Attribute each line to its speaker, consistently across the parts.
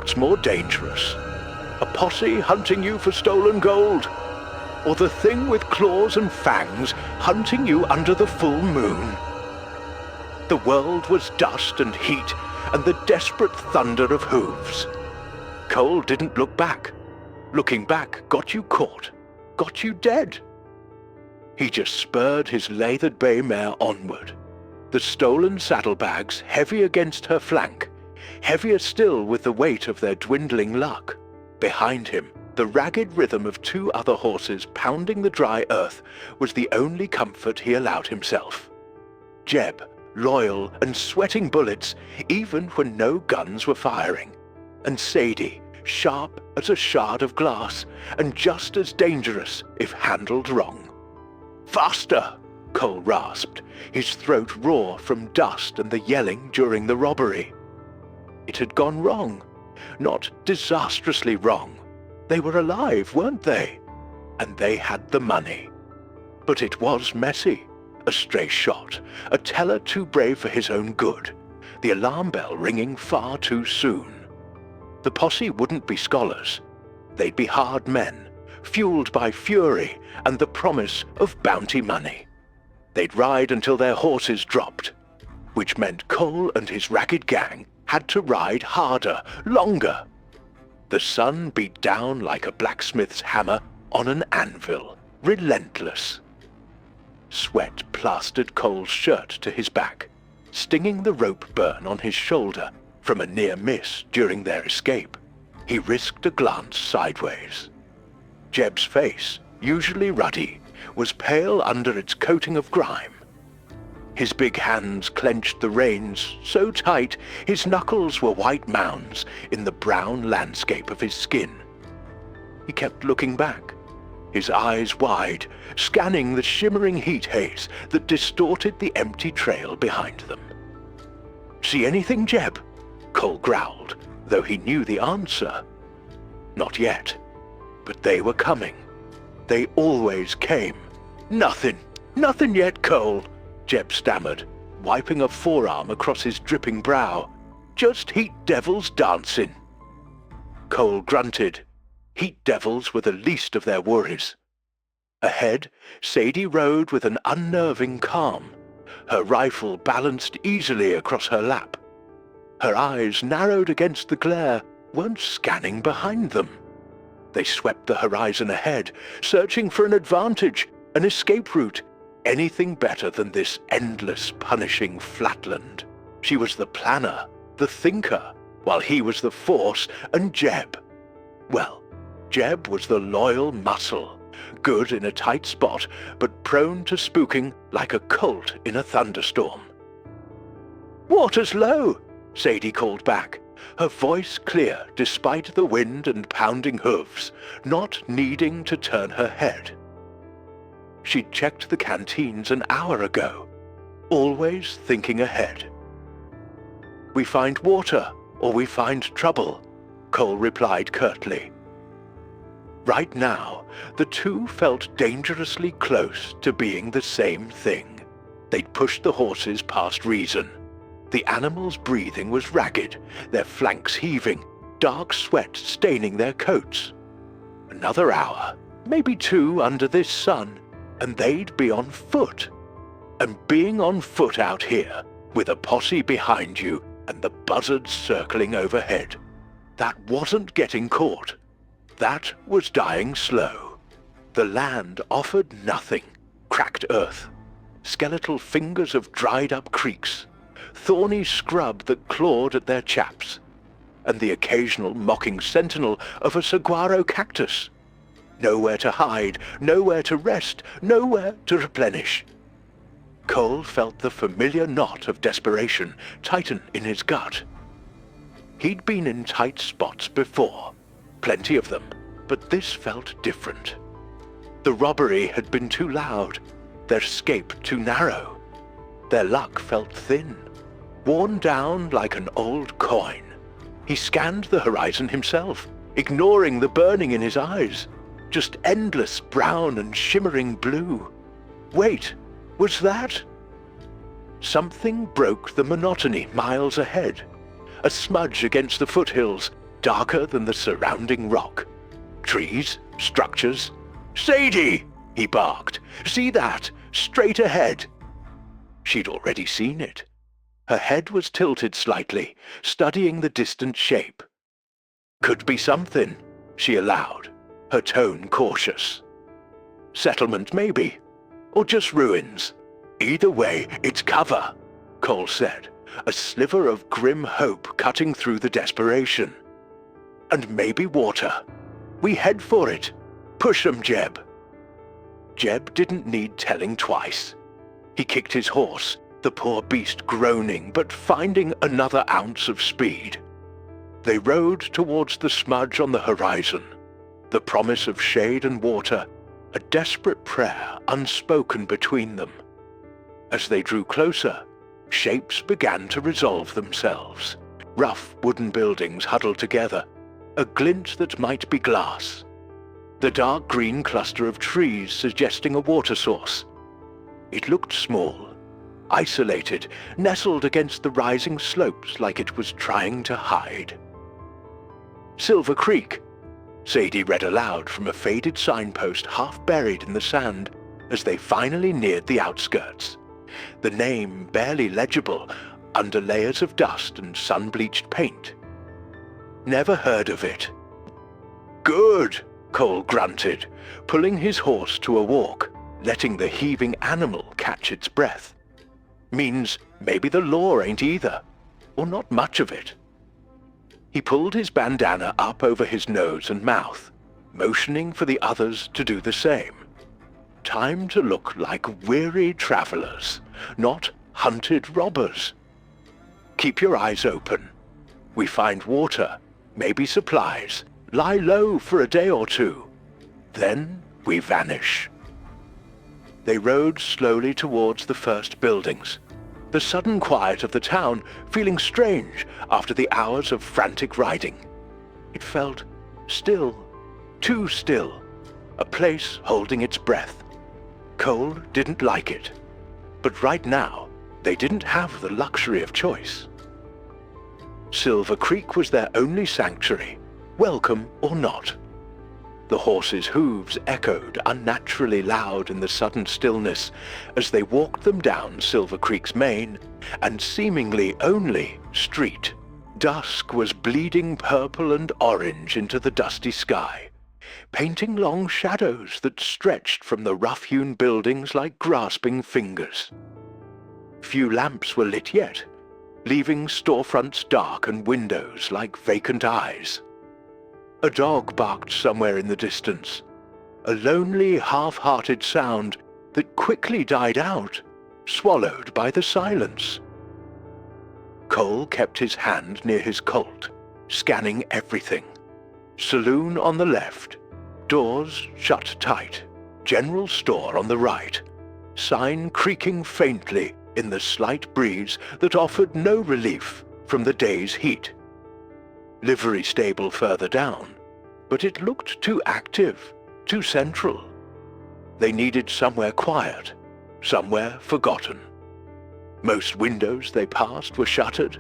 Speaker 1: What's more dangerous? A posse hunting you for stolen gold? Or the thing with claws and fangs hunting you under the full moon? The world was dust and heat and the desperate thunder of hooves. Cole didn't look back. Looking back got you caught, got you dead. He just spurred his lathered bay mare onward, the stolen saddlebags heavy against her flank, heavier still with the weight of their dwindling luck. Behind him, the ragged rhythm of two other horses pounding the dry earth was the only comfort he allowed himself. Jeb, loyal and sweating bullets even when no guns were firing, and Sadie, sharp as a shard of glass and just as dangerous if handled wrong. "Faster!" Cole rasped, his throat raw from dust and the yelling during the robbery. It had gone wrong. Not disastrously wrong. They were alive, weren't they? And they had the money. But it was messy. A stray shot, a teller too brave for his own good, the alarm bell ringing far too soon. The posse wouldn't be scholars. They'd be hard men, fueled by fury and the promise of bounty money. They'd ride until their horses dropped, which meant Cole and his ragged gang had to ride harder, longer. The sun beat down like a blacksmith's hammer on an anvil, relentless. Sweat plastered Cole's shirt to his back, stinging the rope burn on his shoulder from a near miss during their escape. He risked a glance sideways. Jeb's face, usually ruddy, was pale under its coating of grime. His big hands clenched the reins so tight his knuckles were white mounds in the brown landscape of his skin. He kept looking back, his eyes wide, scanning the shimmering heat haze that distorted the empty trail behind them. "See anything, Jeb?" Cole growled, though he knew the answer. Not yet, but they were coming. They always came. Nothing yet, Cole," Jeb stammered, wiping a forearm across his dripping brow. "Just heat devils dancing." Cole grunted. Heat devils were the least of their worries. Ahead, Sadie rode with an unnerving calm, her rifle balanced easily across her lap. Her eyes, narrowed against the glare, weren't scanning behind them. They swept the horizon ahead, searching for an advantage, an escape route, anything better than this endless, punishing flatland. She was the planner, the thinker, while he was the force, and Jeb. Well, Jeb was the loyal muscle, good in a tight spot, but prone to spooking like a colt in a thunderstorm. "Water's low," Sadie called back, her voice clear despite the wind and pounding hooves, not needing to turn her head. She'd checked the canteens an hour ago, always thinking ahead. "We find water, or we find trouble," Cole replied curtly. Right now, the two felt dangerously close to being the same thing. They'd pushed the horses past reason. The animals' breathing was ragged, their flanks heaving, dark sweat staining their coats. Another hour, maybe two under this sun, and they'd be on foot. And being on foot out here, with a posse behind you and the buzzards circling overhead, that wasn't getting caught. That was dying slow. The land offered nothing. Cracked earth, skeletal fingers of dried-up creeks, thorny scrub that clawed at their chaps, and the occasional mocking sentinel of a saguaro cactus. Nowhere to hide, nowhere to rest, nowhere to replenish. Cole felt the familiar knot of desperation tighten in his gut. He'd been in tight spots before, plenty of them, but this felt different. The robbery had been too loud, their escape too narrow. Their luck felt thin, worn down like an old coin. He scanned the horizon himself, ignoring the burning in his eyes. Just endless brown and shimmering blue. Wait, was that? Something broke the monotony miles ahead. A smudge against the foothills, darker than the surrounding rock. Trees, structures. "Sadie!" he barked. "See that? Straight ahead." She'd already seen it. Her head was tilted slightly, studying the distant shape. "Could be something," she allowed, her tone cautious. "Settlement, maybe. Or just ruins. Either way, it's cover," Cole said, a sliver of grim hope cutting through the desperation. "And maybe water. We head for it. Push 'em, Jeb." Jeb didn't need telling twice. He kicked his horse, the poor beast groaning but finding another ounce of speed. They rode towards the smudge on the horizon, the promise of shade and water, a desperate prayer unspoken between them. As they drew closer, shapes began to resolve themselves. Rough wooden buildings huddled together, a glint that might be glass. The dark green cluster of trees suggesting a water source. It looked small, isolated, nestled against the rising slopes like it was trying to hide. "Silver Creek," Sadie read aloud from a faded signpost half buried in the sand as they finally neared the outskirts. The name barely legible under layers of dust and sun-bleached paint. "Never heard of it." "Good," Cole grunted, pulling his horse to a walk, letting the heaving animal catch its breath. "Means maybe the law ain't either, or not much of it." He pulled his bandana up over his nose and mouth, motioning for the others to do the same. Time to look like weary travelers, not hunted robbers. "Keep your eyes open. We find water, maybe supplies, lie low for a day or two. Then we vanish." They rode slowly towards the first buildings, the sudden quiet of the town feeling strange after the hours of frantic riding. It felt still, too still, a place holding its breath. Cole didn't like it, but right now they didn't have the luxury of choice. Silver Creek was their only sanctuary, welcome or not. The horses' hooves echoed unnaturally loud in the sudden stillness as they walked them down Silver Creek's main and seemingly only street. Dusk was bleeding purple and orange into the dusty sky, painting long shadows that stretched from the rough-hewn buildings like grasping fingers. Few lamps were lit yet, leaving storefronts dark and windows like vacant eyes. A dog barked somewhere in the distance, a lonely, half-hearted sound that quickly died out, swallowed by the silence. Cole kept his hand near his Colt, scanning everything. Saloon on the left, doors shut tight, general store on the right, sign creaking faintly in the slight breeze that offered no relief from the day's heat. Livery stable further down, but it looked too active, too central. They needed somewhere quiet, somewhere forgotten. Most windows they passed were shuttered,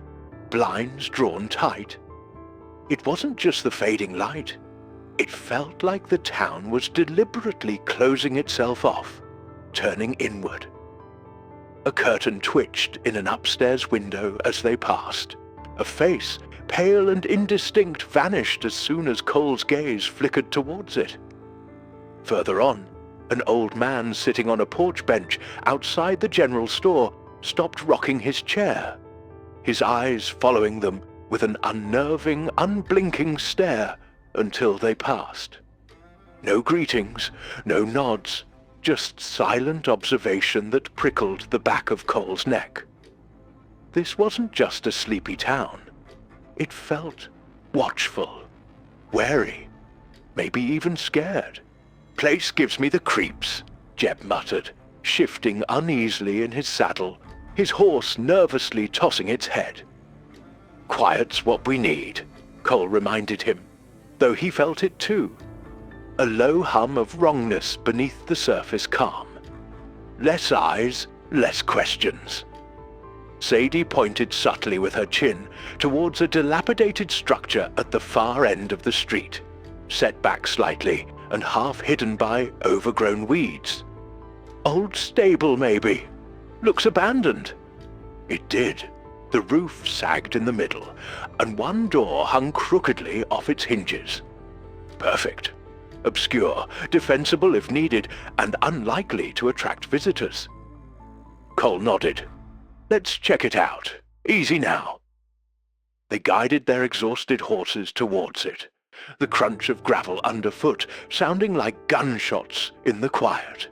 Speaker 1: blinds drawn tight. It wasn't just the fading light. It felt like the town was deliberately closing itself off, turning inward. A curtain twitched in an upstairs window as they passed. A face, pale and indistinct, vanished as soon as Cole's gaze flickered towards it. Further on, an old man sitting on a porch bench outside the general store stopped rocking his chair, his eyes following them with an unnerving, unblinking stare until they passed. No greetings, no nods, just silent observation that prickled the back of Cole's neck. This wasn't just a sleepy town. It felt watchful, wary, maybe even scared. "Place gives me the creeps," Jeb muttered, shifting uneasily in his saddle, his horse nervously tossing its head. "Quiet's what we need," Cole reminded him, though he felt it too. A low hum of wrongness beneath the surface calm. Less eyes, less questions. Sadie pointed subtly with her chin towards a dilapidated structure at the far end of the street, set back slightly and half hidden by overgrown weeds. Old stable, maybe. Looks abandoned. It did. The roof sagged in the middle, and one door hung crookedly off its hinges. Perfect. Obscure, defensible if needed, and unlikely to attract visitors. Cole nodded. Let's check it out. Easy now. They guided their exhausted horses towards it, the crunch of gravel underfoot sounding like gunshots in the quiet.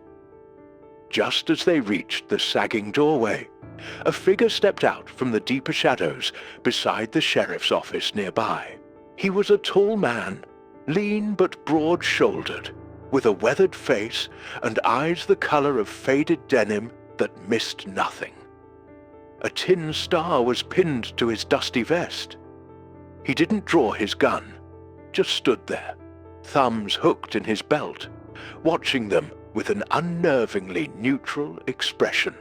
Speaker 1: Just as they reached the sagging doorway, a figure stepped out from the deeper shadows beside the sheriff's office nearby. He was a tall man, lean but broad-shouldered, with a weathered face and eyes the color of faded denim that missed nothing. A tin star was pinned to his dusty vest. He didn't draw his gun, just stood there, thumbs hooked in his belt, watching them with an unnervingly neutral expression.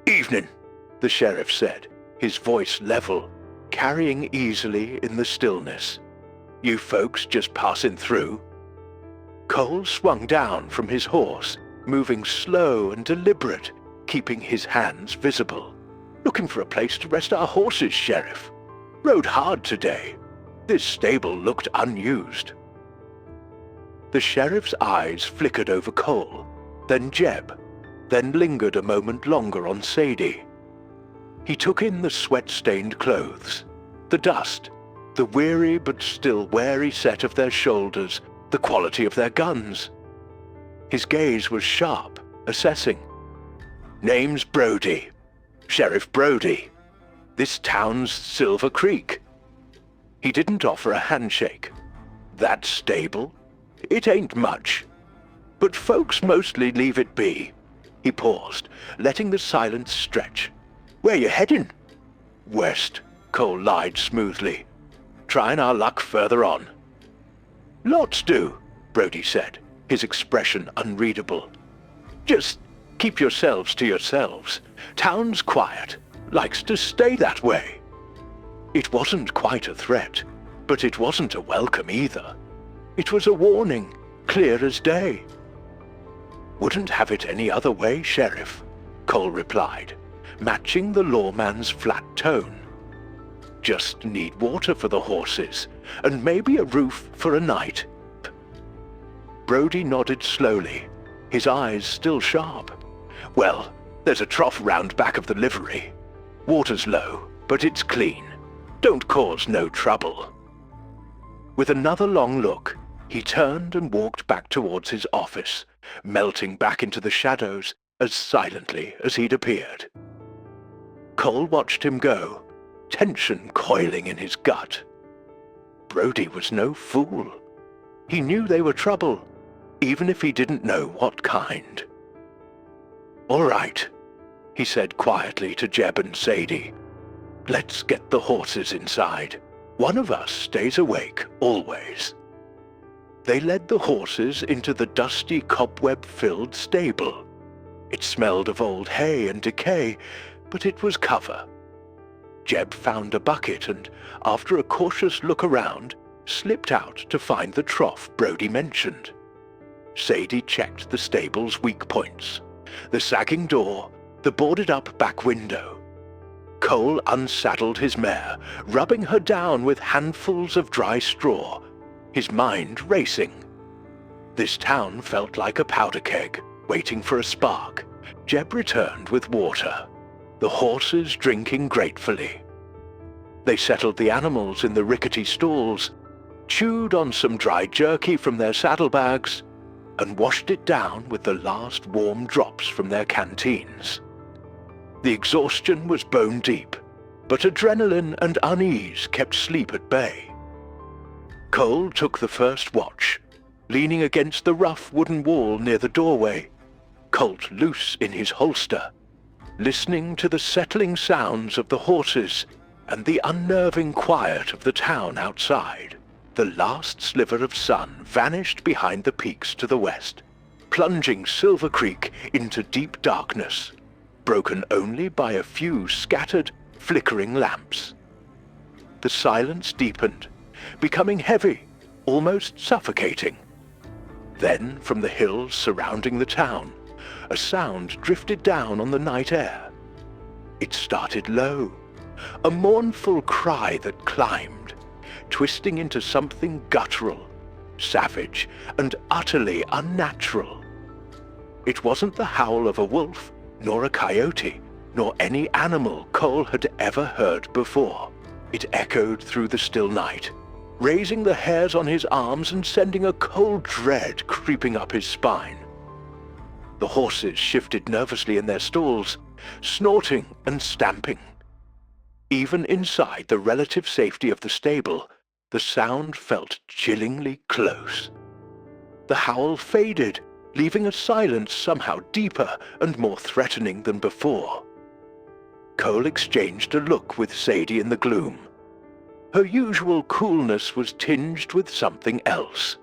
Speaker 1: "Evening," the sheriff said, his voice level, carrying easily in the stillness. "You folks just passing through?" Cole swung down from his horse, moving slow and deliberate, keeping his hands visible. "Looking for a place to rest our horses, Sheriff. Rode hard today. This stable looked unused." The sheriff's eyes flickered over Cole, then Jeb, then lingered a moment longer on Sadie. He took in the sweat-stained clothes, the dust, the weary but still wary set of their shoulders, the quality of their guns. His gaze was sharp, assessing. "Name's Brody. Sheriff Brody. This town's Silver Creek." He didn't offer a handshake. "That stable? It ain't much. But folks mostly leave it be." He paused, letting the silence stretch. "Where you heading?" "West," Cole lied smoothly. "Trying our luck further on." "Lots do," Brody said, his expression unreadable. "Just keep yourselves to yourselves. Town's quiet. Likes to stay that way." It wasn't quite a threat, but it wasn't a welcome either. It was a warning, clear as day. "Wouldn't have it any other way, Sheriff," Cole replied, matching the lawman's flat tone. "Just need water for the horses, and maybe a roof for a night." Brody nodded slowly, his eyes still sharp. "Well, there's a trough round back of the livery. Water's low, but it's clean. Don't cause no trouble." With another long look, he turned and walked back towards his office, melting back into the shadows as silently as he'd appeared. Cole watched him go, tension coiling in his gut. Brody was no fool. He knew they were trouble, even if he didn't know what kind. "All right," he said quietly to Jeb and Sadie. "Let's get the horses inside. One of us stays awake, always." They led the horses into the dusty, cobweb-filled stable. It smelled of old hay and decay, but it was cover. Jeb found a bucket and, after a cautious look around, slipped out to find the trough Brody mentioned. Sadie checked the stable's weak points. The sagging door, the boarded-up back window. Cole unsaddled his mare, rubbing her down with handfuls of dry straw, his mind racing. This town felt like a powder keg, waiting for a spark. Jeb returned with water, the horses drinking gratefully. They settled the animals in the rickety stalls, chewed on some dry jerky from their saddlebags, and washed it down with the last warm drops from their canteens. The exhaustion was bone deep, but adrenaline and unease kept sleep at bay. Cole took the first watch, leaning against the rough wooden wall near the doorway, Colt loose in his holster, listening to the settling sounds of the horses and the unnerving quiet of the town outside. The last sliver of sun vanished behind the peaks to the west, plunging Silver Creek into deep darkness. broken only by a few scattered, flickering lamps. The silence deepened, becoming heavy, almost suffocating. Then, from the hills surrounding the town, a sound drifted down on the night air. It started low, a mournful cry that climbed, twisting into something guttural, savage, and utterly unnatural. It wasn't the howl of a wolf, nor a coyote, nor any animal Cole had ever heard before. It echoed through the still night, raising the hairs on his arms and sending a cold dread creeping up his spine. The horses shifted nervously in their stalls, snorting and stamping. Even inside the relative safety of the stable, the sound felt chillingly close. The howl faded, leaving a silence somehow deeper and more threatening than before. Cole exchanged a look with Sadie in the gloom. Her usual coolness was tinged with something else.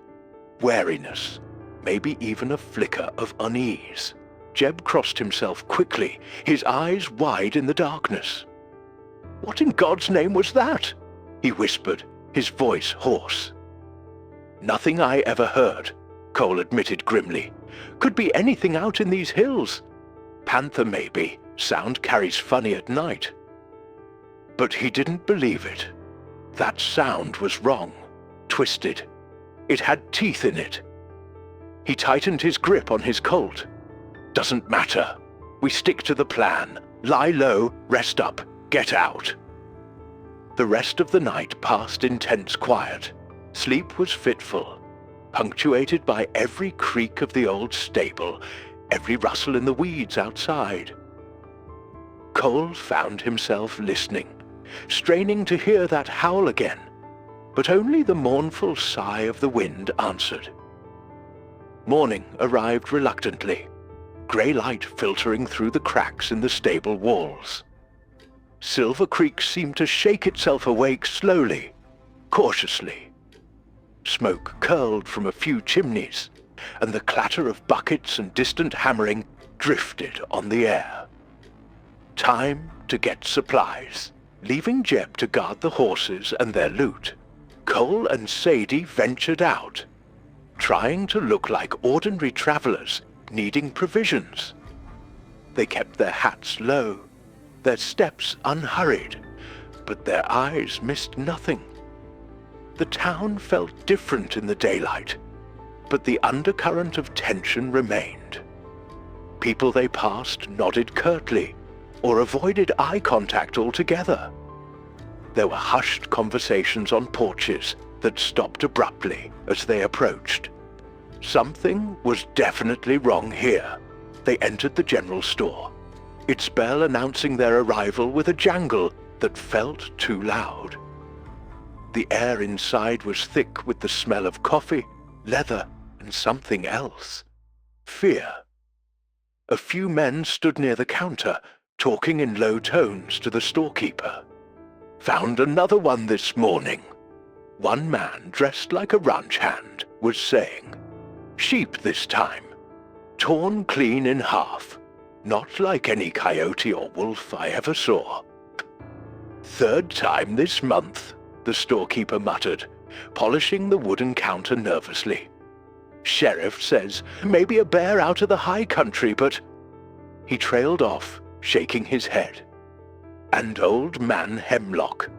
Speaker 1: Wariness, maybe even a flicker of unease. Jeb crossed himself quickly, his eyes wide in the darkness. "What in God's name was that?" he whispered, his voice hoarse. "Nothing I ever heard," Cole admitted grimly. "Could be anything out in these hills. Panther maybe. Sound carries funny at night." But he didn't believe it. That sound was wrong, twisted. It had teeth in it. He tightened his grip on his Colt. "Doesn't matter. We stick to the plan. Lie low, rest up, get out." The rest of the night passed in tense quiet. Sleep was fitful, punctuated by every creak of the old stable, every rustle in the weeds outside. Cole found himself listening, straining to hear that howl again, but only the mournful sigh of the wind answered. Morning arrived reluctantly, grey light filtering through the cracks in the stable walls. Silver Creek seemed to shake itself awake slowly, cautiously. Smoke curled from a few chimneys, and the clatter of buckets and distant hammering drifted on the air. Time to get supplies. Leaving Jeb to guard the horses and their loot, Cole and Sadie ventured out, trying to look like ordinary travelers needing provisions. They kept their hats low, their steps unhurried, but their eyes missed nothing. The town felt different in the daylight, but the undercurrent of tension remained. People they passed nodded curtly, or avoided eye contact altogether. There were hushed conversations on porches that stopped abruptly as they approached. Something was definitely wrong here. They entered the general store, its bell announcing their arrival with a jangle that felt too loud. The air inside was thick with the smell of coffee, leather, and something else. Fear. A few men stood near the counter, talking in low tones to the storekeeper. "Found another one this morning," one man dressed like a ranch hand was saying. "Sheep this time. Torn clean in half. Not like any coyote or wolf I ever saw." "Third time this month," the storekeeper muttered, polishing the wooden counter nervously. "Sheriff says maybe a bear out of the high country, but—" He trailed off, shaking his head. "And old man Hemlock,"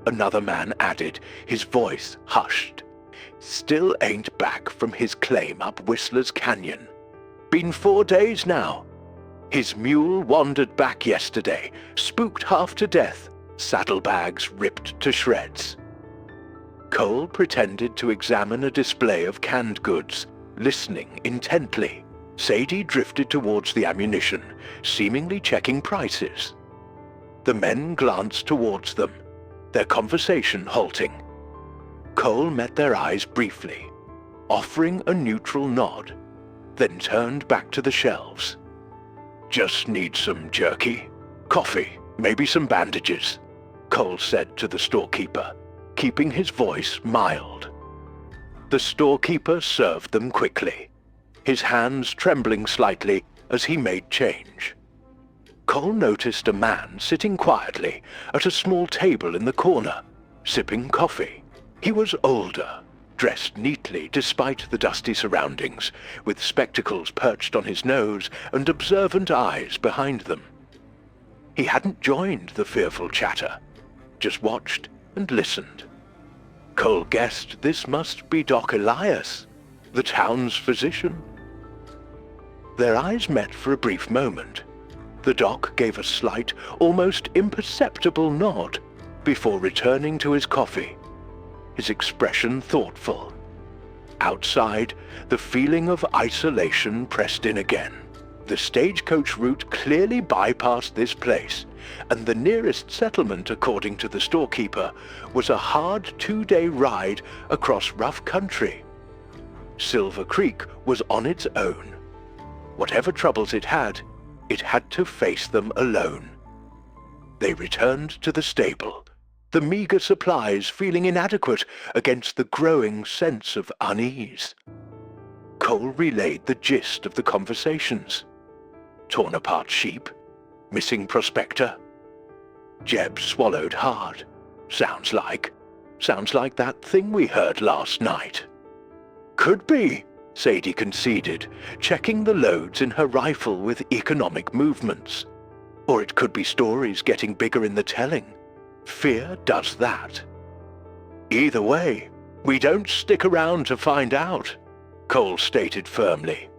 Speaker 1: another man added, his voice hushed. "Still ain't back from his claim up Whistler's Canyon. Been 4 days now. His mule wandered back yesterday, spooked half to death, saddlebags ripped to shreds." Cole pretended to examine a display of canned goods, listening intently. Sadie drifted towards the ammunition, seemingly checking prices. The men glanced towards them, their conversation halting. Cole met their eyes briefly, offering a neutral nod, then turned back to the shelves. "Just need some jerky, coffee, maybe some bandages," Cole said to the storekeeper, keeping his voice mild. The storekeeper served them quickly, his hands trembling slightly as he made change. Cole noticed a man sitting quietly at a small table in the corner, sipping coffee. He was older, dressed neatly despite the dusty surroundings, with spectacles perched on his nose and observant eyes behind them. He hadn't joined the fearful chatter, just watched and listened. Cole guessed this must be Doc Elias, the town's physician. Their eyes met for a brief moment. The doc gave a slight, almost imperceptible nod before returning to his coffee, his expression thoughtful. Outside, the feeling of isolation pressed in again. The stagecoach route clearly bypassed this place, and the nearest settlement, according to the storekeeper, was a hard 2-day ride across rough country. Silver Creek was on its own. Whatever troubles it had to face them alone. They returned to the stable, the meager supplies feeling inadequate against the growing sense of unease. Cole relayed the gist of the conversations. Torn apart sheep, missing prospector. Jeb swallowed hard. Sounds like that thing we heard last night. Could be, Sadie conceded, checking the loads in her rifle with economic movements. Or it could be stories getting bigger in the telling. Fear does that. Either way, we don't stick around to find out, Cole stated firmly.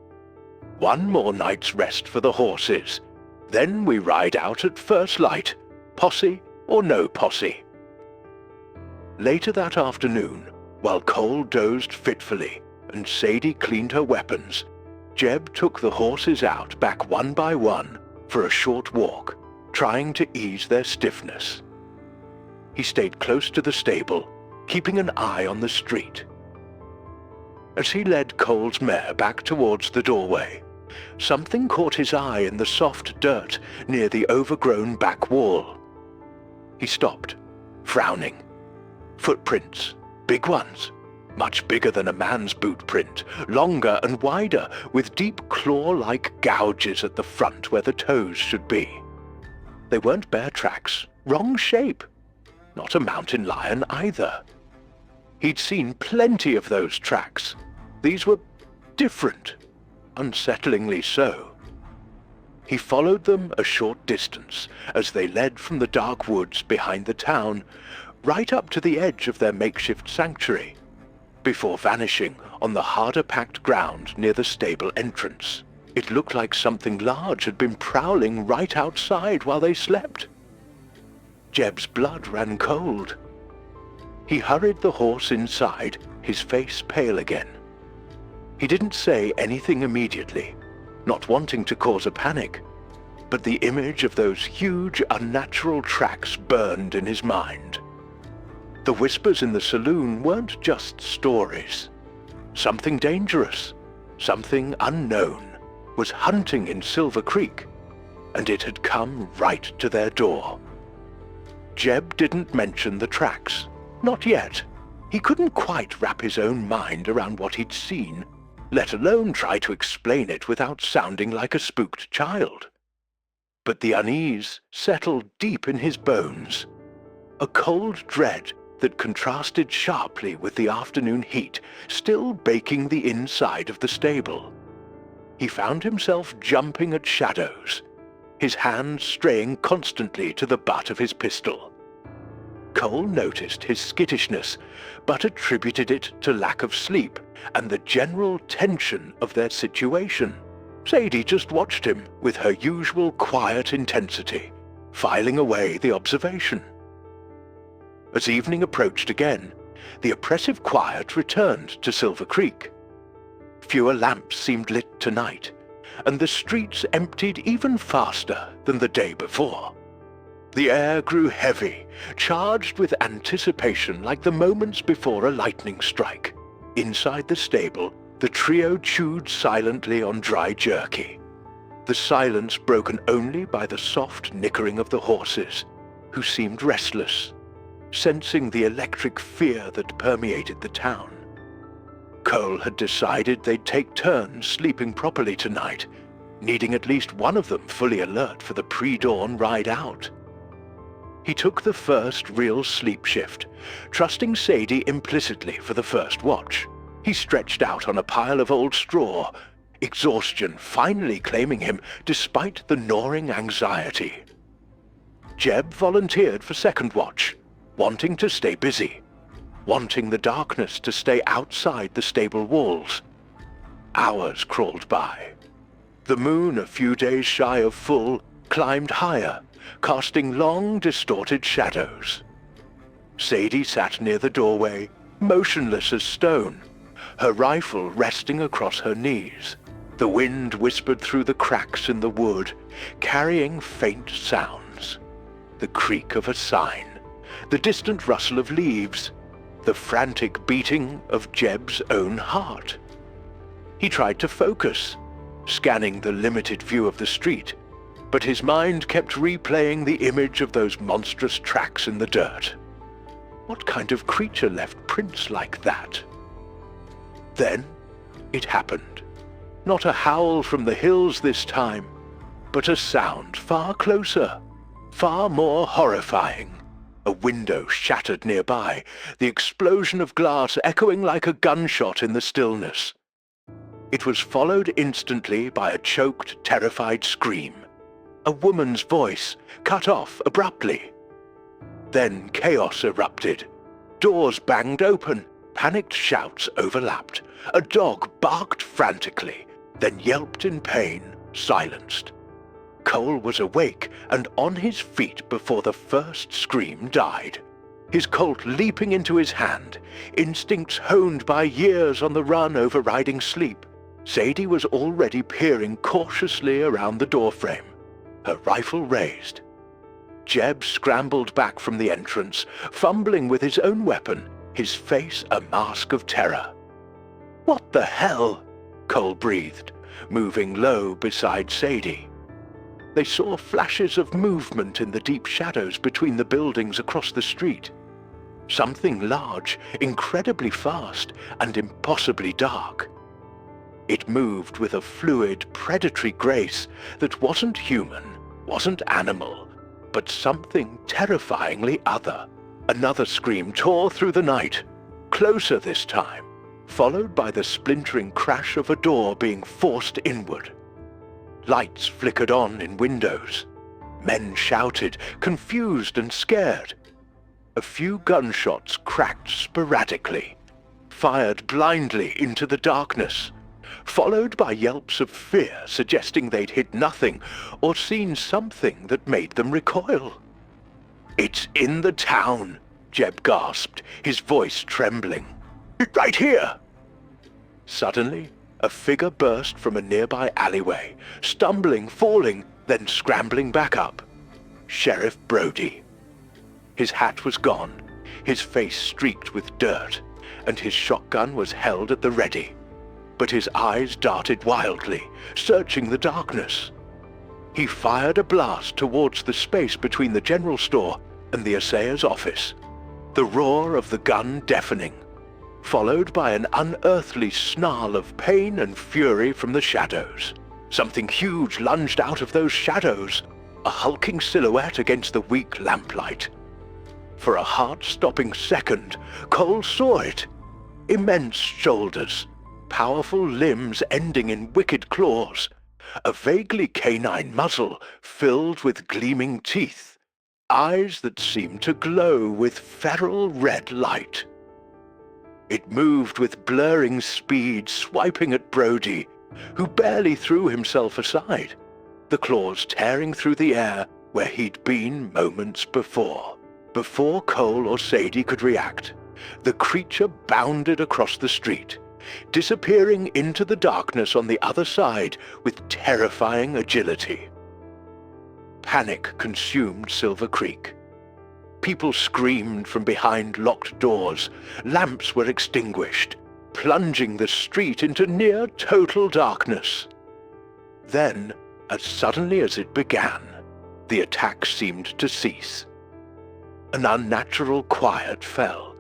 Speaker 1: One more night's rest for the horses. Then we ride out at first light, posse or no posse. Later that afternoon, while Cole dozed fitfully and Sadie cleaned her weapons, Jeb took the horses out back one by one for a short walk, trying to ease their stiffness. He stayed close to the stable, keeping an eye on the street. As he led Cole's mare back towards the doorway, something caught his eye in the soft dirt near the overgrown back wall. He stopped, frowning. Footprints, big ones, much bigger than a man's boot print, longer and wider, with deep claw-like gouges at the front where the toes should be. They weren't bear tracks, wrong shape. Not a mountain lion either. He'd seen plenty of those tracks. These were different, unsettlingly so. He followed them a short distance as they led from the dark woods behind the town, right up to the edge of their makeshift sanctuary, before vanishing on the harder-packed ground near the stable entrance. It looked like something large had been prowling right outside while they slept. Jeb's blood ran cold. He hurried the horse inside, his face pale again. He didn't say anything immediately, not wanting to cause a panic, but the image of those huge, unnatural tracks burned in his mind. The whispers in the saloon weren't just stories. Something dangerous, something unknown, was hunting in Silver Creek, and it had come right to their door. Jeb didn't mention the tracks. Not yet. He couldn't quite wrap his own mind around what he'd seen, let alone try to explain it without sounding like a spooked child. But the unease settled deep in his bones. A cold dread that contrasted sharply with the afternoon heat still baking the inside of the stable. He found himself jumping at shadows, his hands straying constantly to the butt of his pistol. Cole noticed his skittishness, but attributed it to lack of sleep and the general tension of their situation. Sadie just watched him with her usual quiet intensity, filing away the observation. As evening approached again, the oppressive quiet returned to Silver Creek. Fewer lamps seemed lit tonight, and the streets emptied even faster than the day before. The air grew heavy, charged with anticipation like the moments before a lightning strike. Inside the stable, the trio chewed silently on dry jerky, the silence broken only by the soft nickering of the horses, who seemed restless, sensing the electric fear that permeated the town. Cole had decided they'd take turns sleeping properly tonight, needing at least one of them fully alert for the pre-dawn ride out. He took the first real sleep shift, trusting Sadie implicitly for the first watch. He stretched out on a pile of old straw, exhaustion finally claiming him despite the gnawing anxiety. Jeb volunteered for second watch, wanting to stay busy, wanting the darkness to stay outside the stable walls. Hours crawled by. The moon, a few days shy of full, climbed higher, casting long, distorted shadows. Sadie sat near the doorway, motionless as stone, her rifle resting across her knees. The wind whispered through the cracks in the wood, carrying faint sounds. The creak of a sign, the distant rustle of leaves, the frantic beating of Jeb's own heart. He tried to focus, scanning the limited view of the street, but his mind kept replaying the image of those monstrous tracks in the dirt. What kind of creature left prints like that? Then it happened. Not a howl from the hills this time, but a sound far closer, far more horrifying. A window shattered nearby, the explosion of glass echoing like a gunshot in the stillness. It was followed instantly by a choked, terrified scream. A woman's voice, cut off abruptly. Then chaos erupted. Doors banged open, panicked shouts overlapped. A dog barked frantically, then yelped in pain, silenced. Cole was awake and on his feet before the first scream died. His Colt leaping into his hand, instincts honed by years on the run overriding sleep. Sadie was already peering cautiously around the doorframe, her rifle raised. Jeb scrambled back from the entrance, fumbling with his own weapon, his face a mask of terror. "What the hell?" Cole breathed, moving low beside Sadie. They saw flashes of movement in the deep shadows between the buildings across the street. Something large, incredibly fast, and impossibly dark. It moved with a fluid, predatory grace that wasn't human, wasn't animal, but something terrifyingly other. Another scream tore through the night, closer this time, followed by the splintering crash of a door being forced inward. Lights flickered on in windows. Men shouted, confused and scared. A few gunshots cracked sporadically, fired blindly into the darkness, followed by yelps of fear suggesting they'd hit nothing or seen something that made them recoil. "It's in the town," Jeb gasped, his voice trembling. "Right here!" Suddenly, a figure burst from a nearby alleyway, stumbling, falling, then scrambling back up. Sheriff Brody. His hat was gone, his face streaked with dirt, and his shotgun was held at the ready. But his eyes darted wildly, searching the darkness. He fired a blast towards the space between the general store and the assayer's office, the roar of the gun deafening, followed by an unearthly snarl of pain and fury from the shadows. Something huge lunged out of those shadows, a hulking silhouette against the weak lamplight. For a heart-stopping second, Cole saw it. Immense shoulders, powerful limbs ending in wicked claws, a vaguely canine muzzle filled with gleaming teeth, eyes that seemed to glow with feral red light. It moved with blurring speed, swiping at Brody, who barely threw himself aside, the claws tearing through the air where he'd been moments before. Before Cole or Sadie could react, the creature bounded across the street, disappearing into the darkness on the other side with terrifying agility. Panic consumed Silver Creek. People screamed from behind locked doors, lamps were extinguished, plunging the street into near total darkness. Then, as suddenly as it began, the attack seemed to cease. An unnatural quiet fell,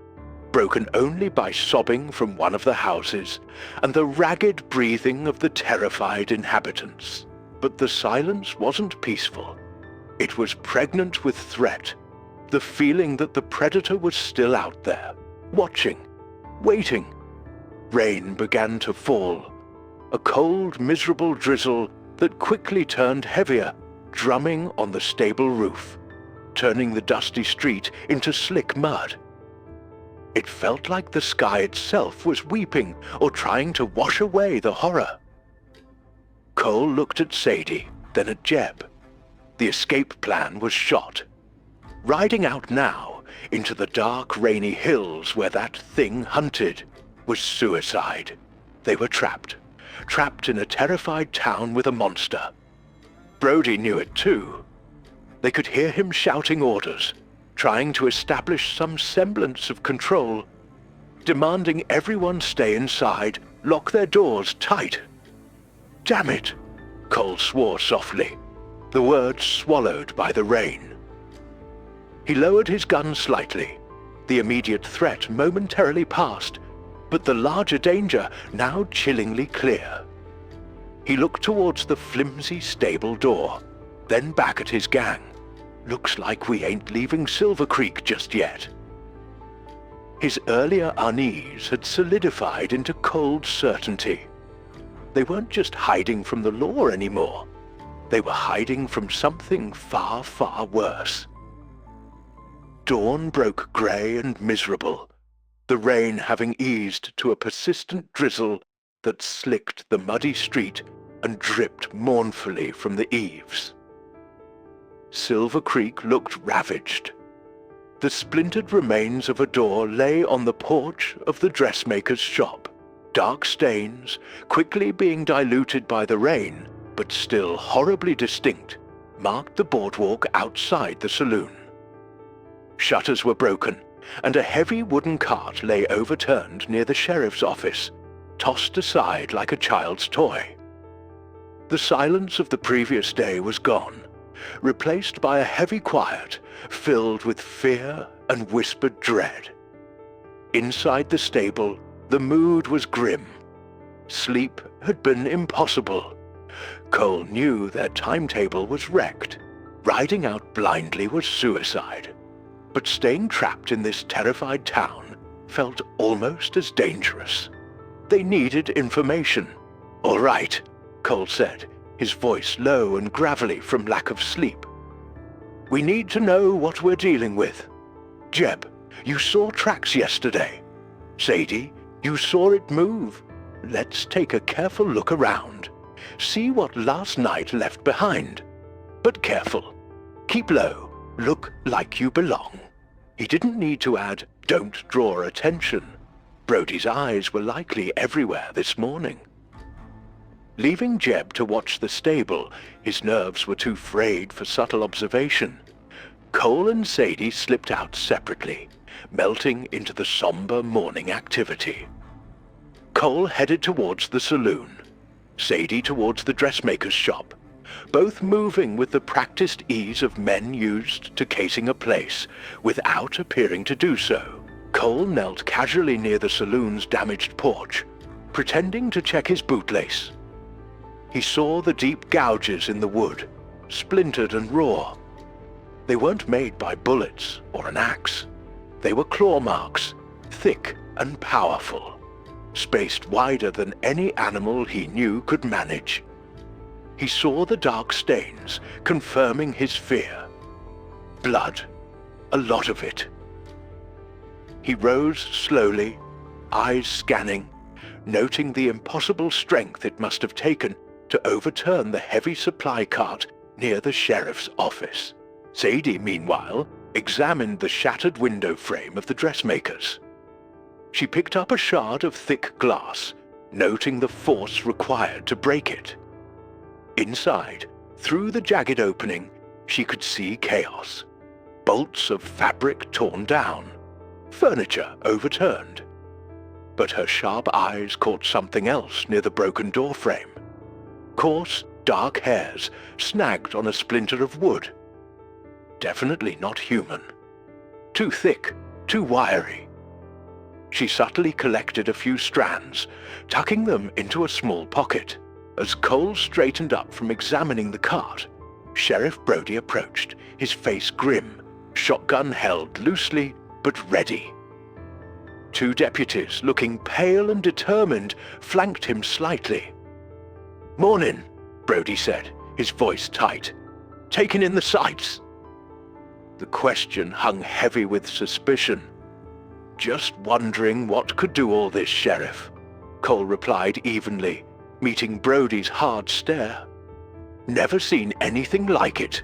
Speaker 1: broken only by sobbing from one of the houses and the ragged breathing of the terrified inhabitants. But the silence wasn't peaceful. It was pregnant with threat, the feeling that the predator was still out there, watching, waiting. Rain began to fall, a cold, miserable drizzle that quickly turned heavier, drumming on the stable roof, turning the dusty street into slick mud. It felt like the sky itself was weeping or trying to wash away the horror. Cole looked at Sadie, then at Jeb. The escape plan was shot. Riding out now into the dark, rainy hills where that thing hunted was suicide. They were trapped in a terrified town with a monster. Brody knew it too. They could hear him shouting orders, trying to establish some semblance of control, demanding everyone stay inside, lock their doors tight. Damn it, Cole swore softly, the words swallowed by the rain. He lowered his gun slightly. The immediate threat momentarily passed, but the larger danger now chillingly clear. He looked towards the flimsy stable door, then back at his gang. Looks like we ain't leaving Silver Creek just yet. His earlier unease had solidified into cold certainty. They weren't just hiding from the law anymore. They were hiding from something far, far worse. Dawn broke grey and miserable, the rain having eased to a persistent drizzle that slicked the muddy street and dripped mournfully from the eaves. Silver Creek looked ravaged. The splintered remains of a door lay on the porch of the dressmaker's shop. Dark stains, quickly being diluted by the rain, but still horribly distinct, marked the boardwalk outside the saloon. Shutters were broken, and a heavy wooden cart lay overturned near the sheriff's office, tossed aside like a child's toy. The silence of the previous day was gone, replaced by a heavy quiet filled with fear and whispered dread. Inside the stable, the mood was grim. Sleep had been impossible. Cole knew their timetable was wrecked. Riding out blindly was suicide. But staying trapped in this terrified town felt almost as dangerous. They needed information. "All right," Cole said, his voice low and gravelly from lack of sleep. "We need to know what we're dealing with. Jeb, you saw tracks yesterday. Sadie, you saw it move. Let's take a careful look around. See what last night left behind. But careful. Keep low. Look like you belong." He didn't need to add, "Don't draw attention." Brody's eyes were likely everywhere this morning. Leaving Jeb to watch the stable, his nerves were too frayed for subtle observation. Cole and Sadie slipped out separately, melting into the somber morning activity. Cole headed towards the saloon, Sadie towards the dressmaker's shop, both moving with the practiced ease of men used to casing a place, without appearing to do so. Cole knelt casually near the saloon's damaged porch, pretending to check his bootlace. He saw the deep gouges in the wood, splintered and raw. They weren't made by bullets or an axe. They were claw marks, thick and powerful, spaced wider than any animal he knew could manage. He saw the dark stains, confirming his fear. Blood, a lot of it. He rose slowly, eyes scanning, noting the impossible strength it must have taken to overturn the heavy supply cart near the sheriff's office. Sadie, meanwhile, examined the shattered window frame of the dressmaker's. She picked up a shard of thick glass, noting the force required to break it. Inside, through the jagged opening, she could see chaos. Bolts of fabric torn down, furniture overturned. But her sharp eyes caught something else near the broken door frame. Coarse, dark hairs snagged on a splinter of wood. Definitely not human. Too thick, too wiry. She subtly collected a few strands, tucking them into a small pocket. As Cole straightened up from examining the cart, Sheriff Brody approached, his face grim, shotgun held loosely but ready. Two deputies, looking pale and determined, flanked him slightly. "Morning," Brody said, his voice tight. "Taking in the sights?" The question hung heavy with suspicion. "Just wondering what could do all this, Sheriff," Cole replied evenly, meeting Brody's hard stare. "Never seen anything like it."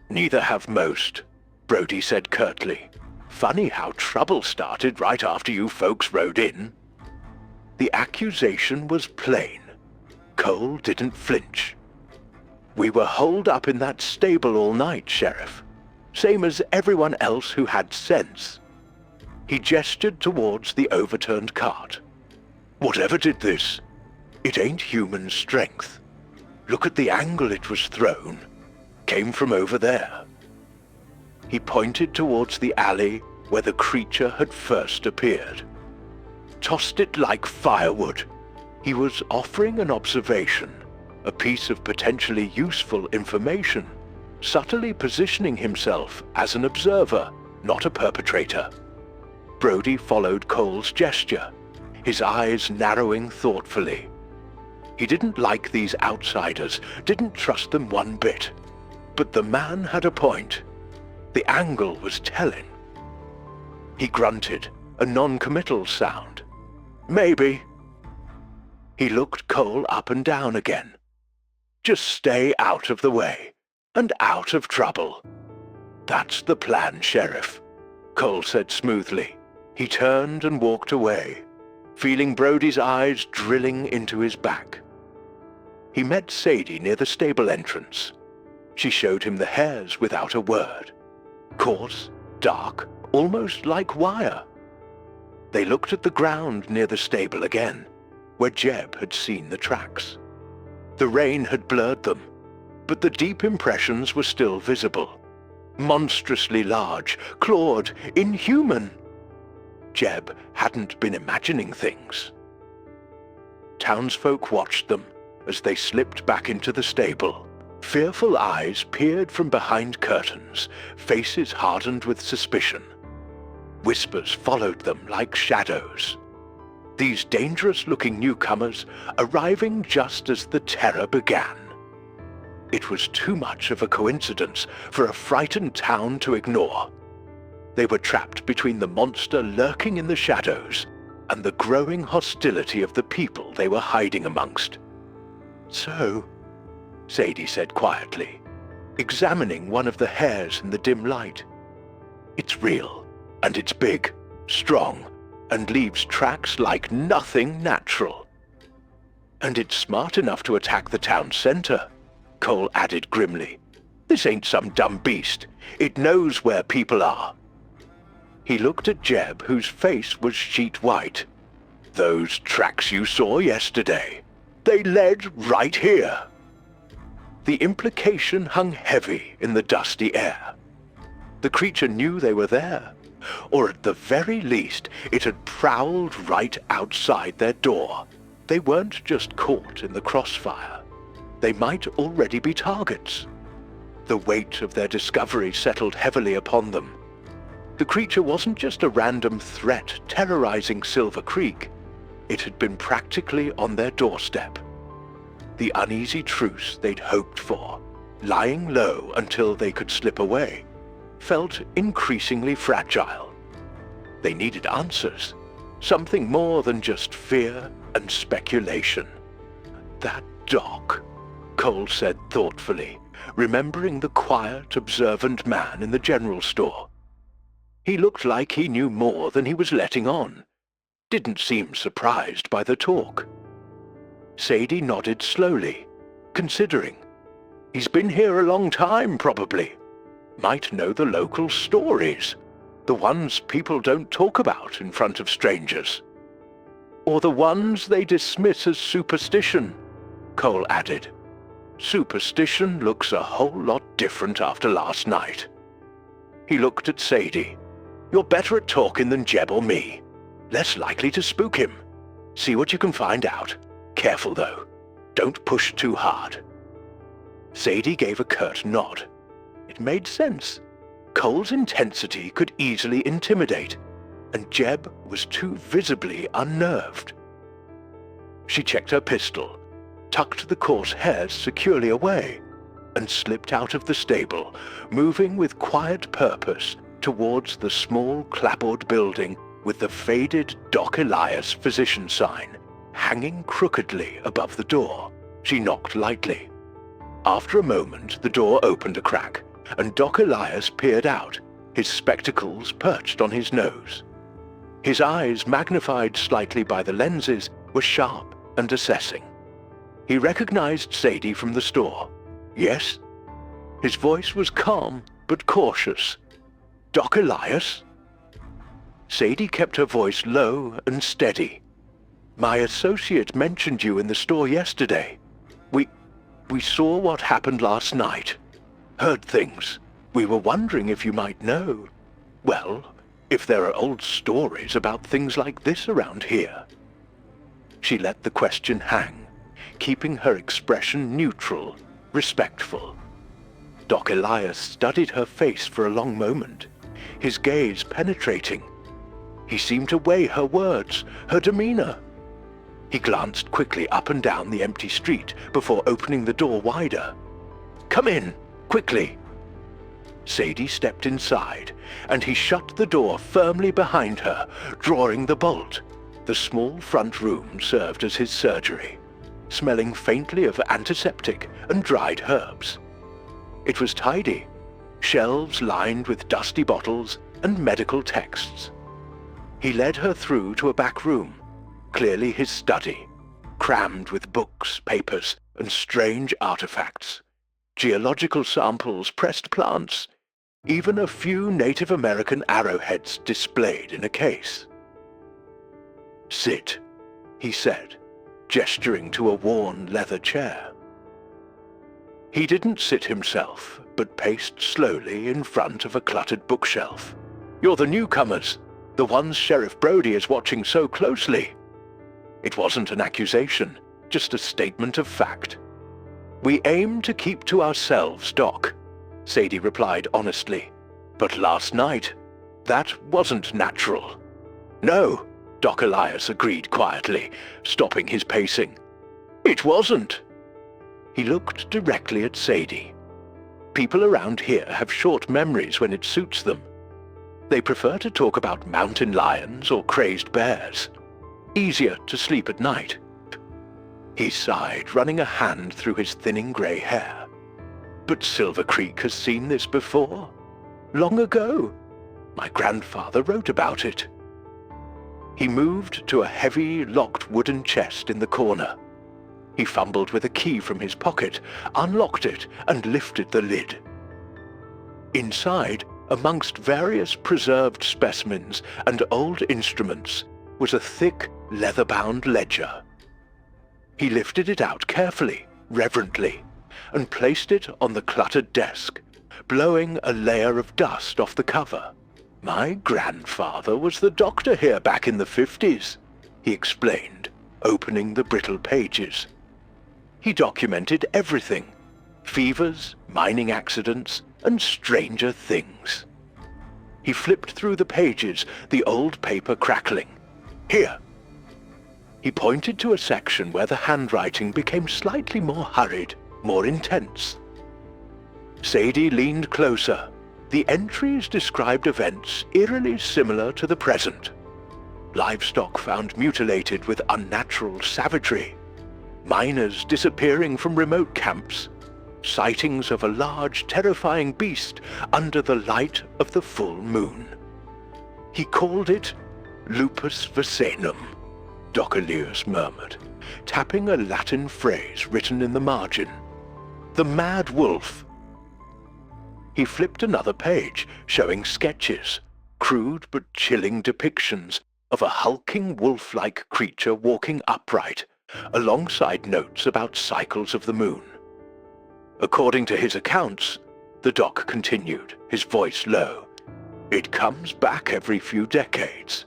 Speaker 1: "Neither have most," Brody said curtly. "Funny how trouble started right after you folks rode in." The accusation was plain. Cole didn't flinch. "We were holed up in that stable all night, Sheriff. Same as everyone else who had sense." He gestured towards the overturned cart. "Whatever did this, it ain't human strength. Look at the angle it was thrown. Came from over there." He pointed towards the alley where the creature had first appeared. "Tossed it like firewood." He was offering an observation, a piece of potentially useful information, subtly positioning himself as an observer, not a perpetrator. Brody followed Cole's gesture, his eyes narrowing thoughtfully. He didn't like these outsiders, didn't trust them one bit. But the man had a point. The angle was telling. He grunted, a non-committal sound. "Maybe." He looked Cole up and down again. "Just stay out of the way, and out of trouble." "That's the plan, Sheriff," Cole said smoothly. He turned and walked away, feeling Brody's eyes drilling into his back. He met Sadie near the stable entrance. She showed him the hairs without a word. Coarse, dark, almost like wire. They looked at the ground near the stable again, where Jeb had seen the tracks. The rain had blurred them, but the deep impressions were still visible. Monstrously large, clawed, inhuman. Jeb hadn't been imagining things. Townsfolk watched them as they slipped back into the stable. Fearful eyes peered from behind curtains, faces hardened with suspicion. Whispers followed them like shadows. These dangerous-looking newcomers arriving just as the terror began. It was too much of a coincidence for a frightened town to ignore. They were trapped between the monster lurking in the shadows and the growing hostility of the people they were hiding amongst. "So," Sadie said quietly, examining one of the hairs in the dim light. "It's real, and it's big, strong, and leaves tracks like nothing natural." "And it's smart enough to attack the town center," Cole added grimly. "This ain't some dumb beast. It knows where people are." He looked at Jeb, whose face was sheet white. "Those tracks you saw yesterday, they led right here." The implication hung heavy in the dusty air. The creature knew they were there, or at the very least it had prowled right outside their door. They weren't just caught in the crossfire. They might already be targets. The weight of their discovery settled heavily upon them. The creature wasn't just a random threat terrorizing Silver Creek. It had been practically on their doorstep. The uneasy truce they'd hoped for, lying low until they could slip away, felt increasingly fragile. They needed answers, something more than just fear and speculation. "That doc," Cole said thoughtfully, remembering the quiet, observant man in the general store. He looked like he knew more than he was letting on. Didn't seem surprised by the talk. Sadie nodded slowly, considering. "He's been here a long time, probably. Might know the local stories, the ones people don't talk about in front of strangers. Or the ones they dismiss as superstition," Cole added. "Superstition looks a whole lot different after last night." He looked at Sadie. "You're better at talking than Jeb or me. Less likely to spook him. See what you can find out. Careful, though. Don't push too hard." Sadie gave a curt nod. It made sense. Cole's intensity could easily intimidate, and Jeb was too visibly unnerved. She checked her pistol, tucked the coarse hairs securely away, and slipped out of the stable, moving with quiet purpose towards the small clapboard building with the faded Doc Elias physician sign hanging crookedly above the door. She knocked lightly. After a moment, the door opened a crack, and Doc Elias peered out, his spectacles perched on his nose. His eyes, magnified slightly by the lenses, were sharp and assessing. He recognized Sadie from the store. "Yes?" His voice was calm but cautious. "Doc Elias?" Sadie kept her voice low and steady. "My associate mentioned you in the store yesterday. We saw what happened last night. Heard things. We were wondering if you might know. Well, if there are old stories about things like this around here." She let the question hang, keeping her expression neutral, respectful. Doc Elias studied her face for a long moment, his gaze penetrating. He seemed to weigh her words, her demeanor. He glanced quickly up and down the empty street before opening the door wider. "Come in, quickly." Sadie stepped inside, and he shut the door firmly behind her, drawing the bolt. The small front room served as his surgery, smelling faintly of antiseptic and dried herbs. It was tidy, shelves lined with dusty bottles and medical texts. He led her through to a back room, clearly his study, crammed with books, papers, and strange artifacts. Geological samples, pressed plants, even a few Native American arrowheads displayed in a case. "Sit," he said, gesturing to a worn leather chair. He didn't sit himself, but paced slowly in front of a cluttered bookshelf. "You're the newcomers, the ones Sheriff Brody is watching so closely." It wasn't an accusation, just a statement of fact. "We aim to keep to ourselves, Doc," Sadie replied honestly. "But last night, that wasn't natural." "No," Doc Elias agreed quietly, stopping his pacing. "It wasn't." He looked directly at Sadie. People around here have short memories when it suits them. They prefer to talk about mountain lions or crazed bears. Easier to sleep at night. He sighed, running a hand through his thinning grey hair. "But Silver Creek has seen this before. Long ago. My grandfather wrote about it." He moved to a heavy, locked wooden chest in the corner. He fumbled with a key from his pocket, unlocked it, and lifted the lid. Inside, amongst various preserved specimens and old instruments, was a thick, leather-bound ledger. He lifted it out carefully, reverently, and placed it on the cluttered desk, blowing a layer of dust off the cover. "My grandfather was the doctor here back in the 50s, he explained, opening the brittle pages. He documented everything, fevers, mining accidents, and stranger things. He flipped through the pages, the old paper crackling. "Here." He pointed to a section where the handwriting became slightly more hurried, more intense. Sadie leaned closer. The entries described events eerily similar to the present. Livestock found mutilated with unnatural savagery. Miners disappearing from remote camps. Sightings of a large, terrifying beast under the light of the full moon. He called it Lupus Venum, Doc Elias murmured, tapping a Latin phrase written in the margin. "The mad wolf." He flipped another page, showing sketches, crude but chilling depictions of a hulking wolf-like creature walking upright, alongside notes about cycles of the moon. According to his accounts, the doc continued, his voice low, "It comes back every few decades.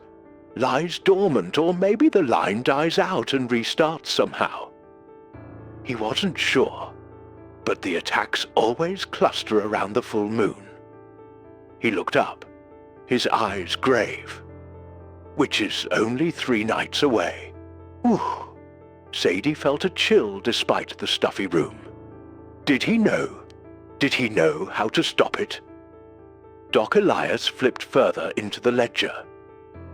Speaker 1: Lies dormant, or maybe the line dies out and restarts somehow. He wasn't sure, but the attacks always cluster around the full moon. He looked up, his eyes grave. Which is only 3 nights away. Whew. Sadie felt a chill despite the stuffy room. Did he know? Did he know how to stop it? Doc Elias flipped further into the ledger.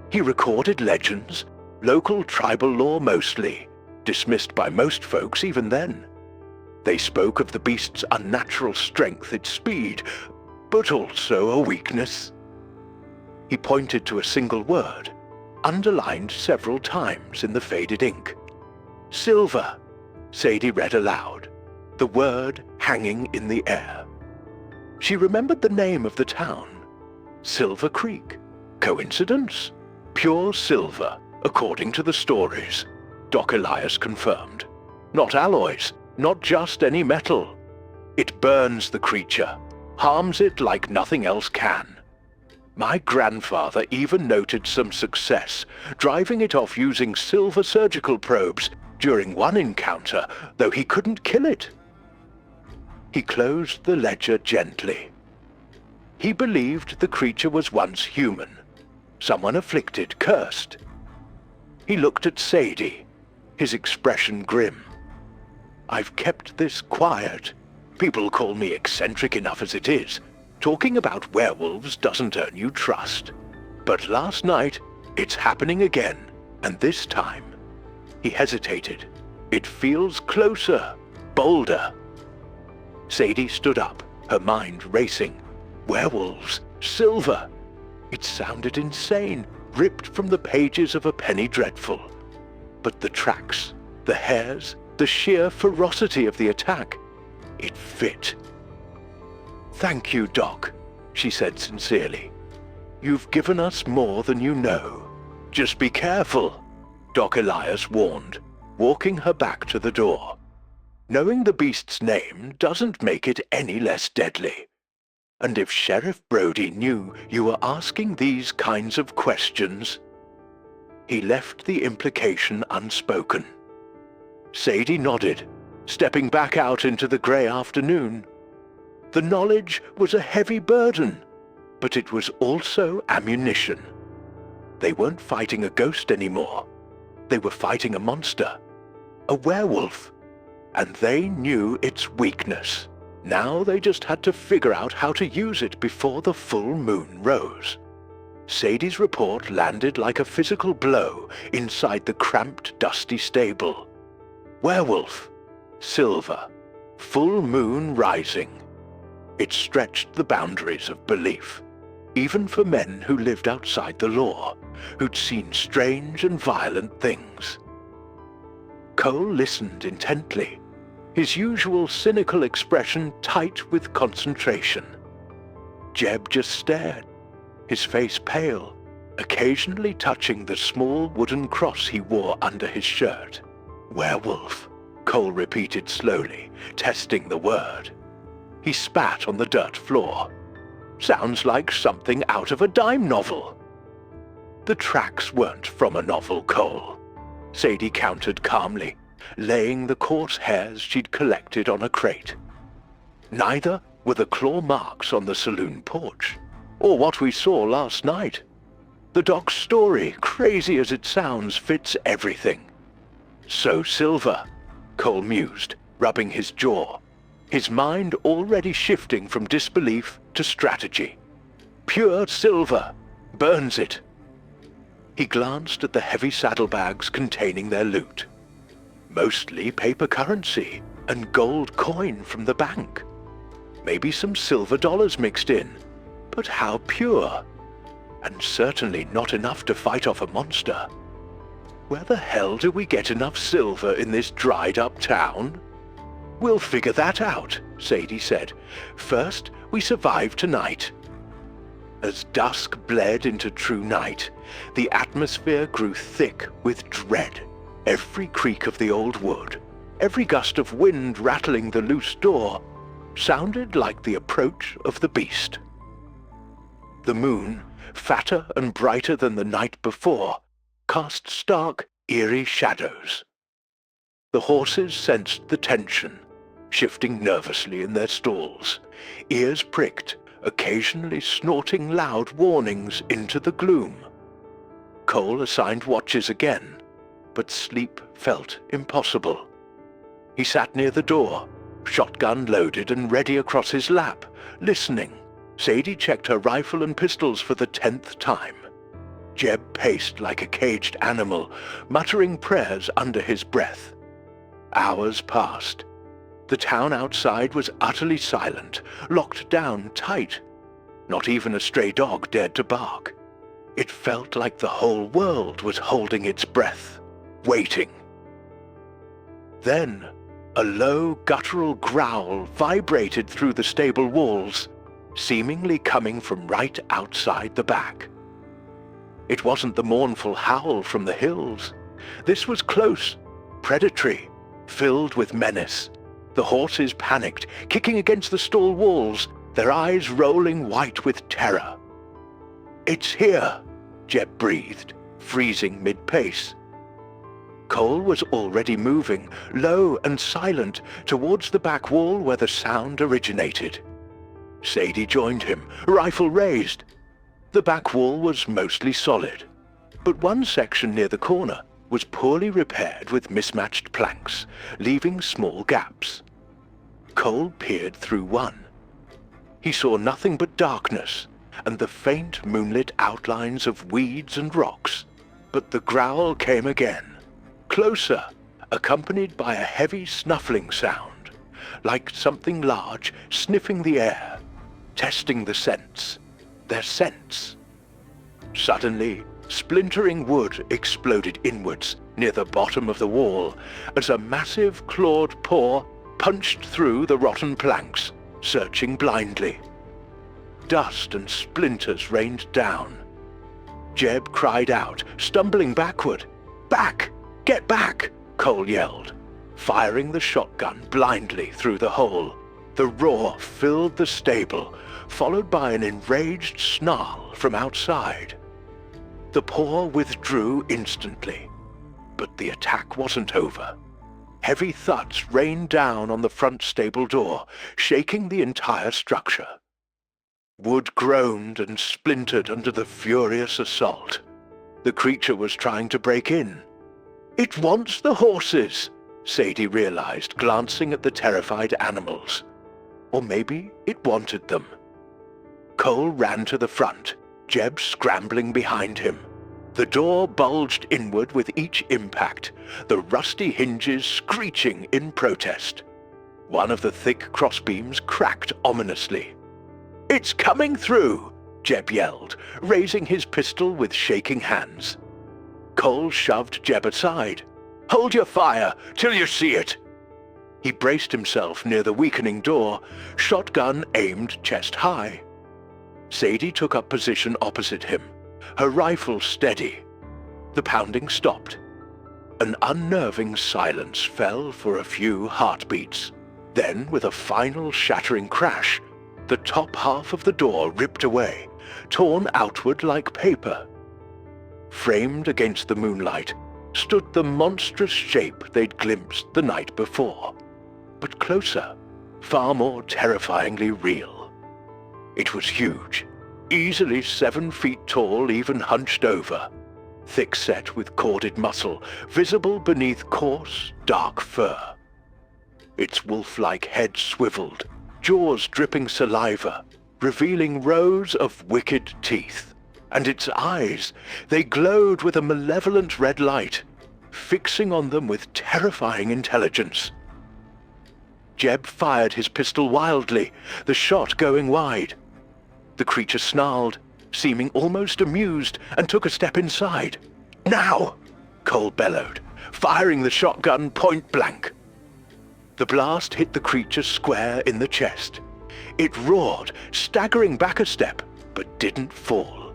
Speaker 1: He recorded legends, local tribal lore mostly, dismissed by most folks even then. They spoke of the beast's unnatural strength, its speed, but also a weakness. He pointed to a single word, underlined several times in the faded ink. Silver, Sadie read aloud, the word hanging in the air. She remembered the name of the town. Silver Creek. Coincidence? Pure silver, according to the stories, Doc Elias confirmed. Not alloys, not just any metal. It burns the creature, harms it like nothing else can. My grandfather even noted some success, driving it off using silver surgical probes during one encounter, though he couldn't kill it. He closed the ledger gently. He believed the creature was once human, someone afflicted, cursed. He looked at Sadie, his expression grim. I've kept this quiet. People call me eccentric enough as it is. Talking about werewolves doesn't earn you trust. But last night, it's happening again, and this time. He hesitated. It feels closer, bolder. Sadie stood up, her mind racing. Werewolves, silver. It sounded insane, ripped from the pages of a penny dreadful. But the tracks, the hairs, the sheer ferocity of the attack, it fit. Thank you, Doc, she said sincerely. You've given us more than you know. Just be careful, Doc Elias warned, walking her back to the door. Knowing the beast's name doesn't make it any less deadly. And if Sheriff Brody knew you were asking these kinds of questions... He left the implication unspoken. Sadie nodded, stepping back out into the grey afternoon. The knowledge was a heavy burden, but it was also ammunition. They weren't fighting a ghost anymore. They were fighting a monster, a werewolf, and they knew its weakness. Now they just had to figure out how to use it before the full moon rose. Sadie's report landed like a physical blow inside the cramped, dusty stable. Werewolf, silver, full moon rising. It stretched the boundaries of belief, even for men who lived outside the law, who'd seen strange and violent things. Cole listened intently, his usual cynical expression tight with concentration. Jeb just stared, his face pale, occasionally touching the small wooden cross he wore under his shirt. Werewolf, Cole repeated slowly, testing the word. He spat on the dirt floor. Sounds like something out of a dime novel. The tracks weren't from a novel, Cole, Sadie countered calmly, laying the coarse hairs she'd collected on a crate. Neither were the claw marks on the saloon porch, or what we saw last night. The doc's story, crazy as it sounds, fits everything. So silver, Cole mused, rubbing his jaw, his mind already shifting from disbelief to strategy. Pure silver, burns it. He glanced at the heavy saddlebags containing their loot. Mostly paper currency and gold coin from the bank. Maybe some silver dollars mixed in, but how pure? And certainly not enough to fight off a monster. Where the hell do we get enough silver in this dried-up town? We'll figure that out, Sadie said. First, we survive tonight. As dusk bled into true night, the atmosphere grew thick with dread. Every creak of the old wood, every gust of wind rattling the loose door, sounded like the approach of the beast. The moon, fatter and brighter than the night before, cast stark, eerie shadows. The horses sensed the tension, shifting nervously in their stalls, ears pricked, occasionally snorting loud warnings into the gloom. Cole assigned watches again, but sleep felt impossible. He sat near the door, shotgun loaded and ready across his lap, listening. Sadie checked her rifle and pistols for the 10th time. Jeb paced like a caged animal, muttering prayers under his breath. Hours passed. The town outside was utterly silent, locked down tight. Not even a stray dog dared to bark. It felt like the whole world was holding its breath, waiting. Then, a low, guttural growl vibrated through the stable walls, seemingly coming from right outside the back. It wasn't the mournful howl from the hills. This was close, predatory, filled with menace. The horses panicked, kicking against the stall walls, their eyes rolling white with terror. "It's here," Jeb breathed, freezing mid-pace. Cole was already moving, low and silent, towards the back wall where the sound originated. Sadie joined him, rifle raised. The back wall was mostly solid, but one section near the corner was poorly repaired with mismatched planks, leaving small gaps. Cole peered through one. He saw nothing but darkness and the faint moonlit outlines of weeds and rocks, but the growl came again, closer, accompanied by a heavy snuffling sound, like something large sniffing the air, testing the scents, their scents. Suddenly, splintering wood exploded inwards near the bottom of the wall as a massive clawed paw punched through the rotten planks, searching blindly. Dust and splinters rained down. Jeb cried out, stumbling backward. "Back! Get back!" Cole yelled, firing the shotgun blindly through the hole. The roar filled the stable, followed by an enraged snarl from outside. The paw withdrew instantly, but the attack wasn't over. Heavy thuds rained down on the front stable door, shaking the entire structure. Wood groaned and splintered under the furious assault. The creature was trying to break in. "It wants the horses," Sadie realized, glancing at the terrified animals. Or maybe it wanted them. Cole ran to the front, Jeb scrambling behind him. The door bulged inward with each impact, the rusty hinges screeching in protest. One of the thick crossbeams cracked ominously. "It's coming through!" Jeb yelled, raising his pistol with shaking hands. Cole shoved Jeb aside. "Hold your fire till you see it!" He braced himself near the weakening door, shotgun aimed chest high. Sadie took up position opposite him, her rifle steady. The pounding stopped. An unnerving silence fell for a few heartbeats. Then, with a final shattering crash, the top half of the door ripped away, torn outward like paper. Framed against the moonlight stood the monstrous shape they'd glimpsed the night before, but closer, far more terrifyingly real. It was huge, easily 7 feet tall, even hunched over, thick-set with corded muscle, visible beneath coarse, dark fur. Its wolf-like head swiveled, jaws dripping saliva, revealing rows of wicked teeth. And its eyes, they glowed with a malevolent red light, fixing on them with terrifying intelligence. Jeb fired his pistol wildly, the shot going wide. The creature snarled, seeming almost amused, and took a step inside. "Now!" Cole bellowed, firing the shotgun point blank. The blast hit the creature square in the chest. It roared, staggering back a step, but didn't fall.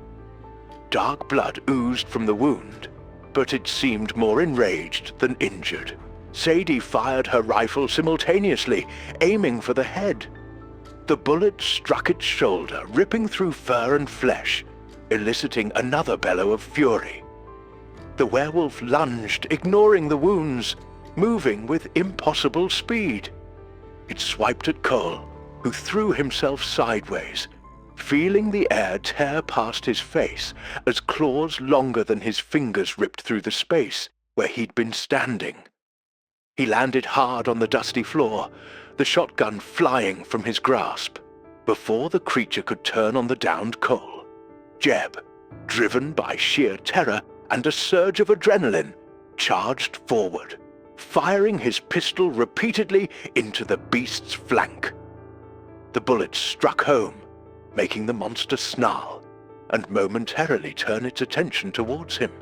Speaker 1: Dark blood oozed from the wound, but it seemed more enraged than injured. Sadie fired her rifle simultaneously, aiming for the head. The bullet struck its shoulder, ripping through fur and flesh, eliciting another bellow of fury. The werewolf lunged, ignoring the wounds, moving with impossible speed. It swiped at Cole, who threw himself sideways, feeling the air tear past his face as claws longer than his fingers ripped through the space where he'd been standing. He landed hard on the dusty floor, the shotgun flying from his grasp. Before the creature could turn on the downed Cole, Jeb, driven by sheer terror and a surge of adrenaline, charged forward, firing his pistol repeatedly into the beast's flank. The bullets struck home, making the monster snarl and momentarily turn its attention towards him.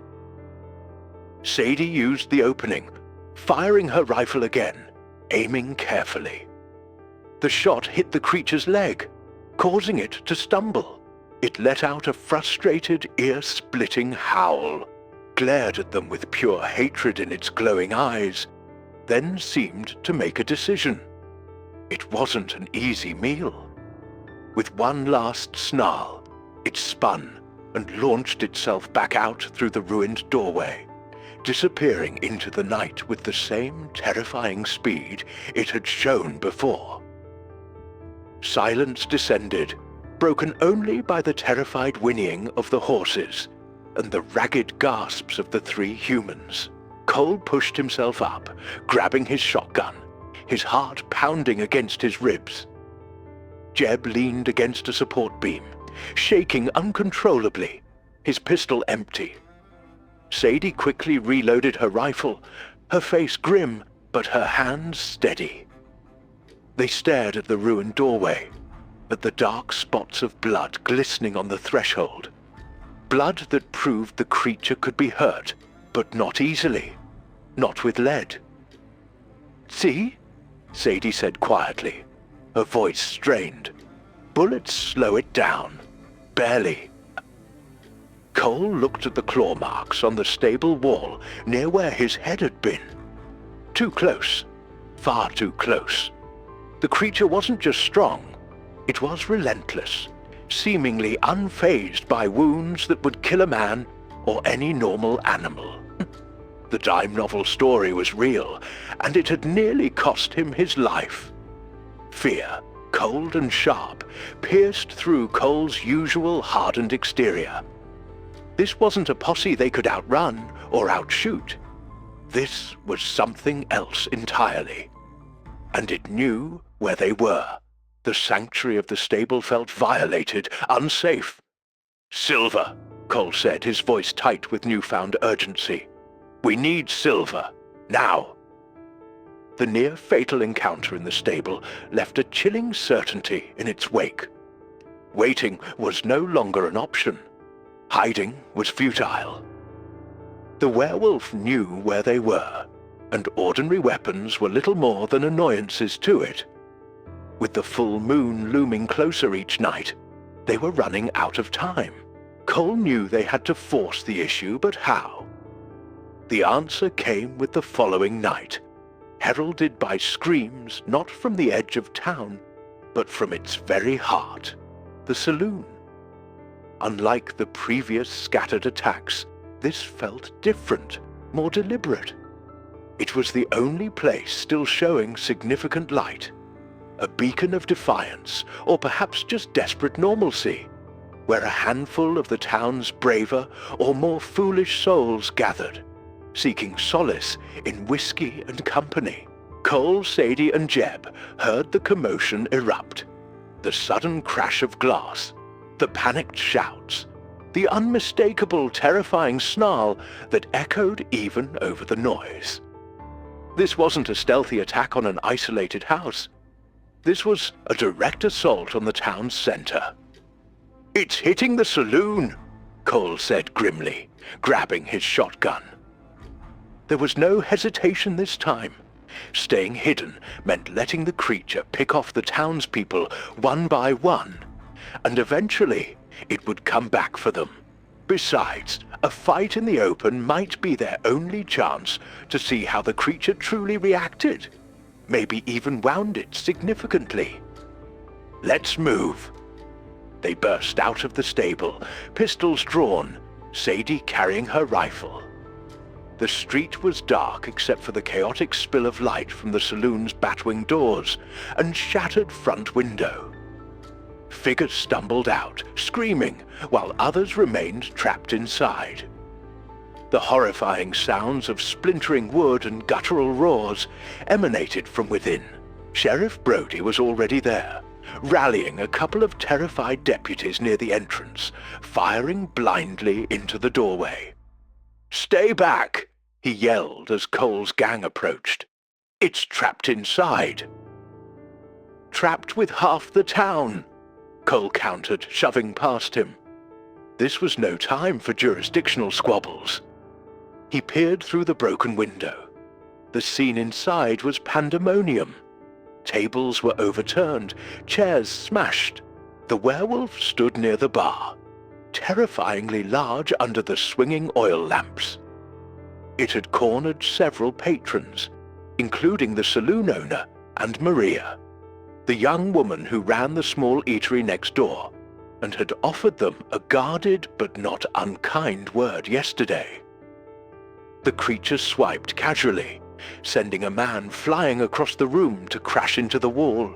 Speaker 1: Sadie used the opening, firing her rifle again, aiming carefully. The shot hit the creature's leg, causing it to stumble. It let out a frustrated, ear-splitting howl, glared at them with pure hatred in its glowing eyes, then seemed to make a decision. It wasn't an easy meal. With one last snarl, it spun and launched itself back out through the ruined doorway, disappearing into the night with the same terrifying speed it had shown before. Silence descended, broken only by the terrified whinnying of the horses and the ragged gasps of the three humans. Cole pushed himself up, grabbing his shotgun, his heart pounding against his ribs. Jeb leaned against a support beam, shaking uncontrollably, his pistol empty. Sadie quickly reloaded her rifle, her face grim, but her hands steady. They stared at the ruined doorway, at the dark spots of blood glistening on the threshold. Blood that proved the creature could be hurt, but not easily, not with lead. "See?" Sadie said quietly, her voice strained. "Bullets slow it down. Barely." Cole looked at the claw marks on the stable wall near where his head had been. Too close. Far too close. The creature wasn't just strong, it was relentless, seemingly unfazed by wounds that would kill a man or any normal animal. The dime novel story was real, and it had nearly cost him his life. Fear, cold and sharp, pierced through Cole's usual hardened exterior. This wasn't a posse they could outrun or outshoot. This was something else entirely. And it knew where they were. The sanctuary of the stable felt violated, unsafe. "Silver," Cole said, his voice tight with newfound urgency. "We need Silver. Now." The near-fatal encounter in the stable left a chilling certainty in its wake. Waiting was no longer an option. Hiding was futile. The werewolf knew where they were, and ordinary weapons were little more than annoyances to it. With the full moon looming closer each night, they were running out of time. Cole knew they had to force the issue, but how? The answer came with the following night, heralded by screams not from the edge of town, but from its very heart, the saloon. Unlike the previous scattered attacks, this felt different, more deliberate. It was the only place still showing significant light, a beacon of defiance, or perhaps just desperate normalcy, where a handful of the town's braver or more foolish souls gathered, seeking solace in whiskey and company. Cole, Sadie, and Jeb heard the commotion erupt, the sudden crash of glass, the panicked shouts, the unmistakable terrifying snarl that echoed even over the noise. This wasn't a stealthy attack on an isolated house. This was a direct assault on the town's center. "It's hitting the saloon," Cole said grimly, grabbing his shotgun. There was no hesitation this time. Staying hidden meant letting the creature pick off the townspeople one by one, and eventually it would come back for them. Besides, a fight in the open might be their only chance to see how the creature truly reacted, maybe even wound it significantly. "Let's move." They burst out of the stable, pistols drawn, Sadie carrying her rifle. The street was dark except for the chaotic spill of light from the saloon's batwing doors and shattered front window. Figures stumbled out, screaming, while others remained trapped inside. The horrifying sounds of splintering wood and guttural roars emanated from within. Sheriff Brody was already there, rallying a couple of terrified deputies near the entrance, firing blindly into the doorway. "Stay back!" he yelled as Cole's gang approached. "It's trapped inside." "Trapped with half the town," Cole countered, shoving past him. This was no time for jurisdictional squabbles. He peered through the broken window. The scene inside was pandemonium. Tables were overturned, chairs smashed. The werewolf stood near the bar, terrifyingly large under the swinging oil lamps. It had cornered several patrons, including the saloon owner and Maria, the young woman who ran the small eatery next door, and had offered them a guarded but not unkind word yesterday. The creature swiped casually, sending a man flying across the room to crash into the wall.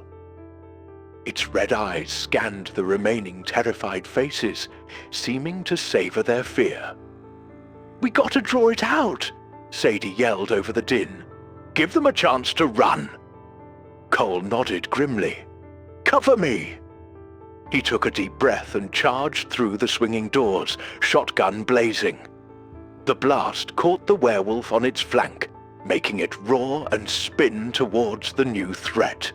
Speaker 1: Its red eyes scanned the remaining terrified faces, seeming to savor their fear. "We gotta draw it out!" Sadie yelled over the din. "Give them a chance to run!" Cole nodded grimly. "Cover me!" He took a deep breath and charged through the swinging doors, shotgun blazing. The blast caught the werewolf on its flank, making it roar and spin towards the new threat.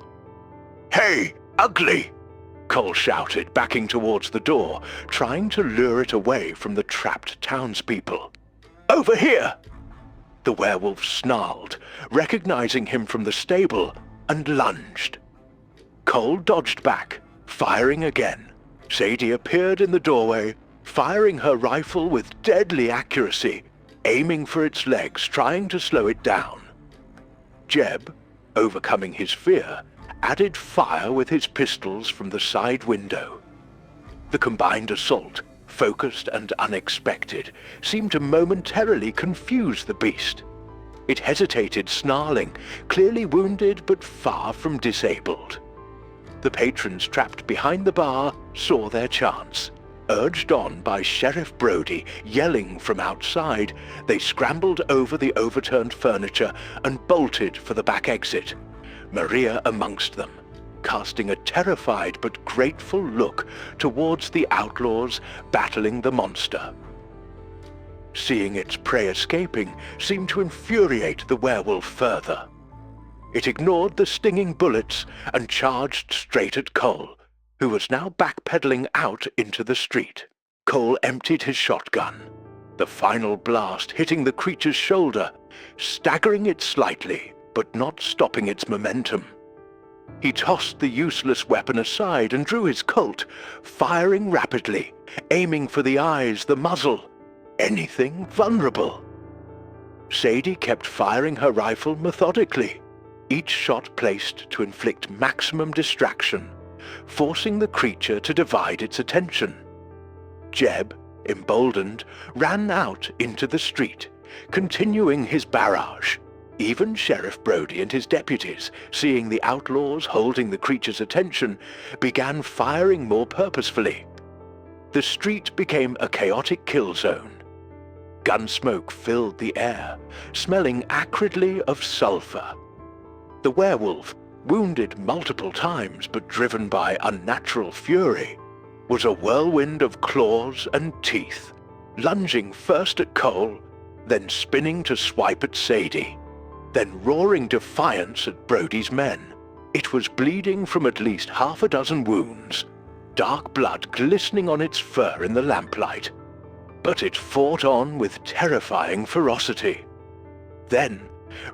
Speaker 1: "Hey, ugly!" Cole shouted, backing towards the door, trying to lure it away from the trapped townspeople. "Over here!" The werewolf snarled, recognizing him from the stable, and lunged. Cole dodged back, firing again. Sadie appeared in the doorway, firing her rifle with deadly accuracy, aiming for its legs, trying to slow it down. Jeb, overcoming his fear, added fire with his pistols from the side window. The combined assault, focused and unexpected, seemed to momentarily confuse the beast. It hesitated, snarling, clearly wounded but far from disabled. The patrons trapped behind the bar saw their chance. Urged on by Sheriff Brody yelling from outside, they scrambled over the overturned furniture and bolted for the back exit, Maria amongst them, casting a terrified but grateful look towards the outlaws battling the monster. Seeing its prey escaping seemed to infuriate the werewolf further. It ignored the stinging bullets and charged straight at Cole, who was now backpedaling out into the street. Cole emptied his shotgun, the final blast hitting the creature's shoulder, staggering it slightly, but not stopping its momentum. He tossed the useless weapon aside and drew his Colt, firing rapidly, aiming for the eyes, the muzzle, anything vulnerable. Sadie kept firing her rifle methodically, each shot placed to inflict maximum distraction, forcing the creature to divide its attention. Jeb, emboldened, ran out into the street, continuing his barrage. Even Sheriff Brody and his deputies, seeing the outlaws holding the creature's attention, began firing more purposefully. The street became a chaotic kill zone. Gun smoke filled the air, smelling acridly of sulfur. The werewolf, wounded multiple times but driven by unnatural fury, was a whirlwind of claws and teeth, lunging first at Cole, then spinning to swipe at Sadie, then roaring defiance at Brody's men. It was bleeding from at least half a dozen wounds, dark blood glistening on its fur in the lamplight. But it fought on with terrifying ferocity. Then,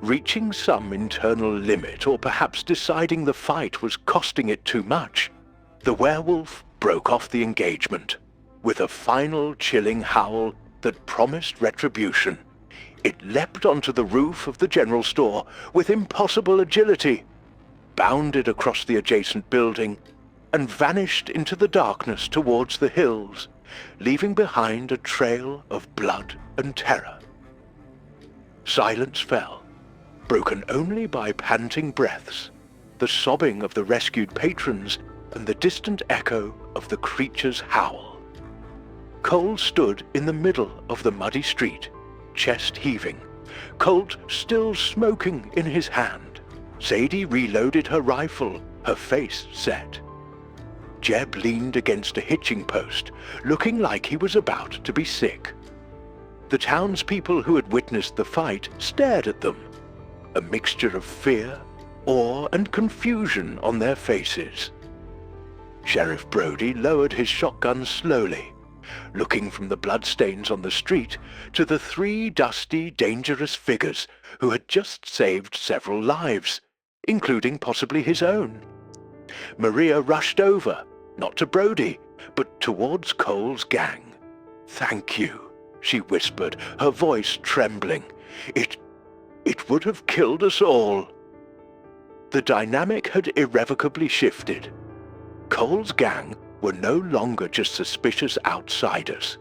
Speaker 1: reaching some internal limit or perhaps deciding the fight was costing it too much, the werewolf broke off the engagement. With a final chilling howl that promised retribution, it leapt onto the roof of the general store with impossible agility, bounded across the adjacent building, and vanished into the darkness towards the hills, leaving behind a trail of blood and terror. Silence fell, broken only by panting breaths, the sobbing of the rescued patrons, and the distant echo of the creature's howl. Cole stood in the middle of the muddy street, chest heaving, Colt still smoking in his hand. Sadie reloaded her rifle, her face set. Jeb leaned against a hitching post, looking like he was about to be sick. The townspeople who had witnessed the fight stared at them, a mixture of fear, awe, and confusion on their faces. Sheriff Brody lowered his shotgun slowly, looking from the bloodstains on the street to the three dusty, dangerous figures who had just saved several lives, including possibly his own. Maria rushed over, not to Brody, but towards Cole's gang. "Thank you," she whispered, her voice trembling. It would have killed us all." The dynamic had irrevocably shifted. Cole's gang were no longer just suspicious outsiders.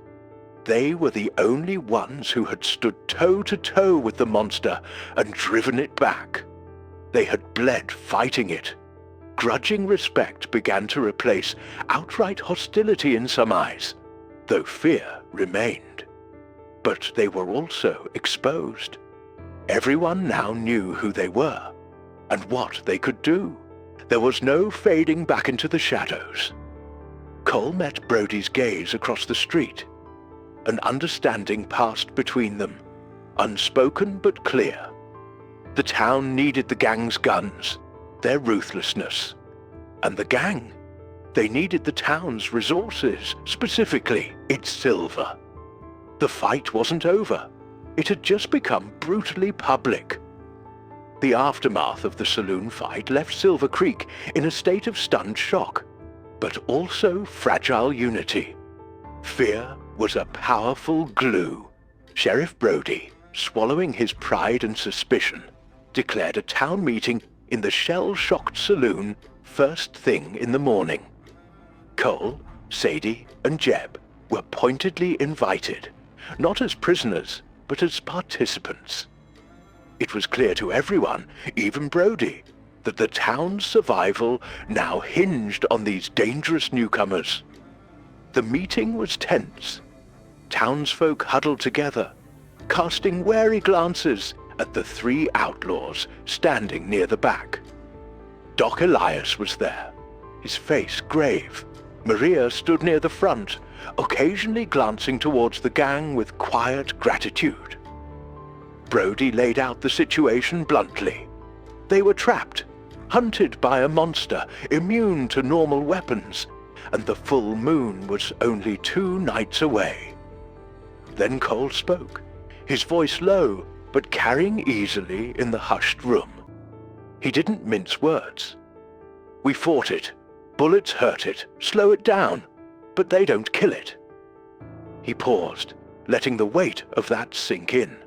Speaker 1: They were the only ones who had stood toe-to-toe with the monster and driven it back. They had bled fighting it. Grudging respect began to replace outright hostility in some eyes, though fear remained. But they were also exposed. Everyone now knew who they were, and what they could do. There was no fading back into the shadows. Cole met Brody's gaze across the street. An understanding passed between them, unspoken but clear. The town needed the gang's guns, their ruthlessness. And the gang, they needed the town's resources, specifically its silver. The fight wasn't over. It had just become brutally public. The aftermath of the saloon fight left Silver Creek in a state of stunned shock, but also fragile unity. Fear was a powerful glue. Sheriff Brody, swallowing his pride and suspicion, declared a town meeting in the shell-shocked saloon first thing in the morning. Cole, Sadie, and Jeb were pointedly invited, not as prisoners, but as participants. It was clear to everyone, even Brody, that the town's survival now hinged on these dangerous newcomers. The meeting was tense. Townsfolk huddled together, casting wary glances at the three outlaws standing near the back. Doc Elias was there, his face grave. Maria stood near the front, occasionally glancing towards the gang with quiet gratitude. Brody laid out the situation bluntly. They were trapped, hunted by a monster immune to normal weapons, and the full moon was only 2 nights away. Then Cole spoke, his voice low, but carrying easily in the hushed room. He didn't mince words. "We fought it. Bullets hurt it, slow it down, but they don't kill it." He paused, letting the weight of that sink in.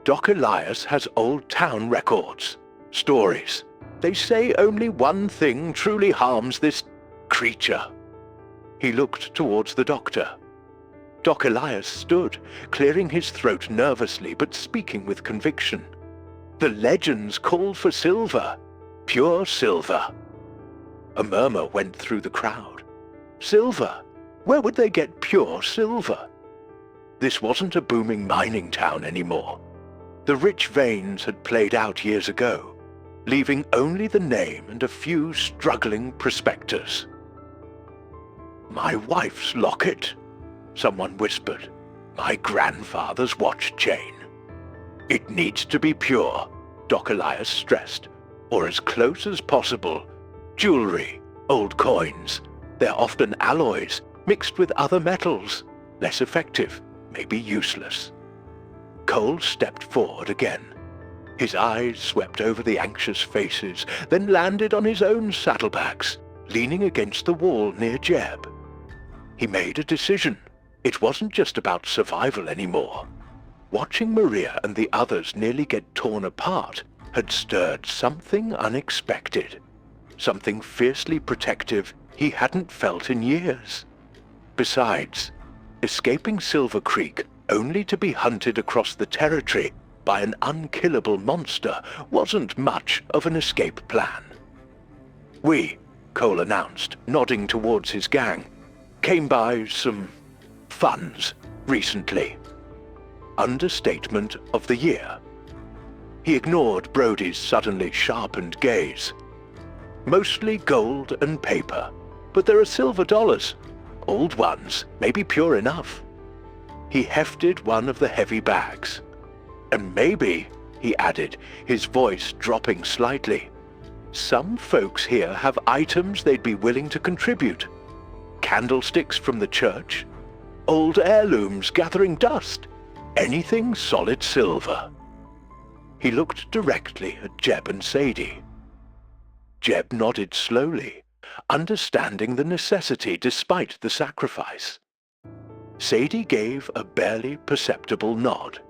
Speaker 1: Doc Elias has old town records, stories. They say only one thing truly harms this creature. He looked towards the doctor. Doc Elias stood, clearing his throat nervously but speaking with conviction. The legends called for silver, pure silver. A murmur went through the crowd. Silver? Where would they get pure silver? This wasn't a booming mining town anymore. The rich veins had played out years ago, leaving only the name and a few struggling prospectors. "My wife's locket," someone whispered. "My grandfather's watch chain." "It needs to be pure," Doc Elias stressed, "or as close as possible. Jewelry, old coins. They're often alloys, mixed with other metals. Less effective, maybe useless." Cole stepped forward again. His eyes swept over the anxious faces, then landed on his own saddlebags, leaning against the wall near Jeb. He made a decision. It wasn't just about survival anymore. Watching Maria and the others nearly get torn apart had stirred something unexpected, something fiercely protective he hadn't felt in years. Besides, escaping Silver Creek only to be hunted across the territory by an unkillable monster wasn't much of an escape plan. "We," Cole announced, nodding towards his gang, "came by some funds recently." Understatement of the year. He ignored Brody's suddenly sharpened gaze. "Mostly gold and paper, but there are silver dollars. Old ones, maybe pure enough." He hefted one of the heavy bags. "And maybe," he added, his voice dropping slightly, "some folks here have items they'd be willing to contribute. Candlesticks from the church, old heirlooms gathering dust, anything solid silver." He looked directly at Jeb and Sadie. Jeb nodded slowly, understanding the necessity despite the sacrifice. Sadie gave a barely perceptible nod,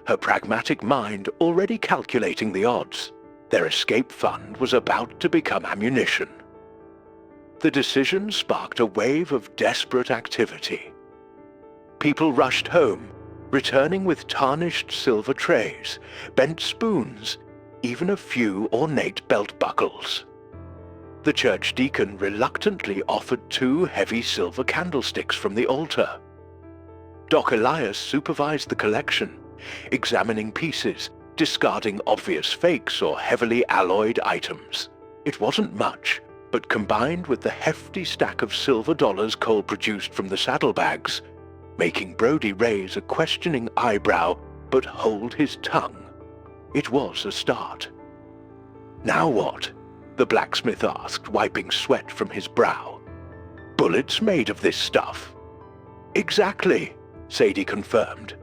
Speaker 1: her pragmatic mind already calculating the odds. Their escape fund was about to become ammunition. The decision sparked a wave of desperate activity. People rushed home, returning with tarnished silver trays, bent spoons, even a few ornate belt buckles. The church deacon reluctantly offered 2 heavy silver candlesticks from the altar. Doc Elias supervised the collection, examining pieces, discarding obvious fakes or heavily alloyed items. It wasn't much, but combined with the hefty stack of silver dollars Cole produced from the saddlebags, making Brody raise a questioning eyebrow but hold his tongue. It was a start. "Now what?" the blacksmith asked, wiping sweat from his brow. "Bullets made of this stuff?" "Exactly," Sadie confirmed.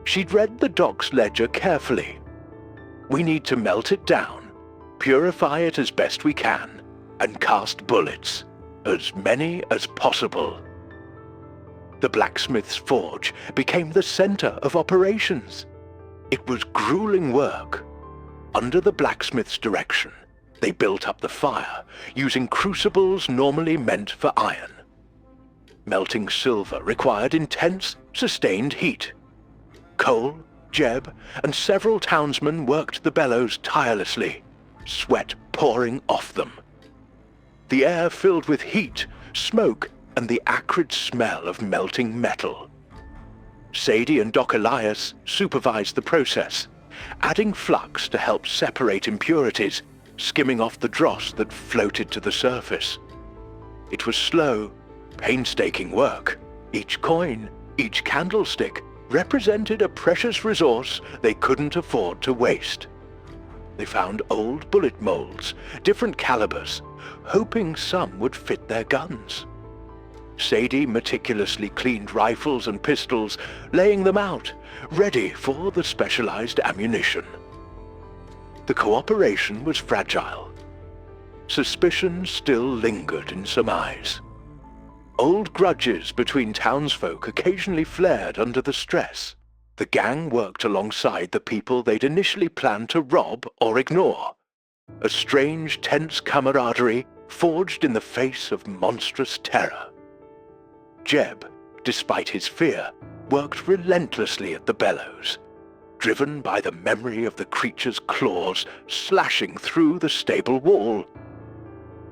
Speaker 1: She'd read the doc's ledger carefully. "We need to melt it down, purify it as best we can, and cast bullets, as many as possible." The blacksmith's forge became the center of operations. It was grueling work. Under the blacksmith's direction, they built up the fire, using crucibles normally meant for iron. Melting silver required intense, sustained heat. Cole, Jeb, and several townsmen worked the bellows tirelessly, sweat pouring off them. The air filled with heat, smoke, and the acrid smell of melting metal. Sadie and Doc Elias supervised the process, adding flux to help separate impurities, skimming off the dross that floated to the surface. It was slow, painstaking work. Each coin, each candlestick, represented a precious resource they couldn't afford to waste. They found old bullet molds, different calibers, hoping some would fit their guns. Sadie meticulously cleaned rifles and pistols, laying them out, ready for the specialized ammunition. The cooperation was fragile. Suspicion still lingered in some eyes. Old grudges between townsfolk occasionally flared under the stress. The gang worked alongside the people they'd initially planned to rob or ignore. A strange, tense camaraderie forged in the face of monstrous terror. Jeb, despite his fear, worked relentlessly at the bellows, driven by the memory of the creature's claws slashing through the stable wall.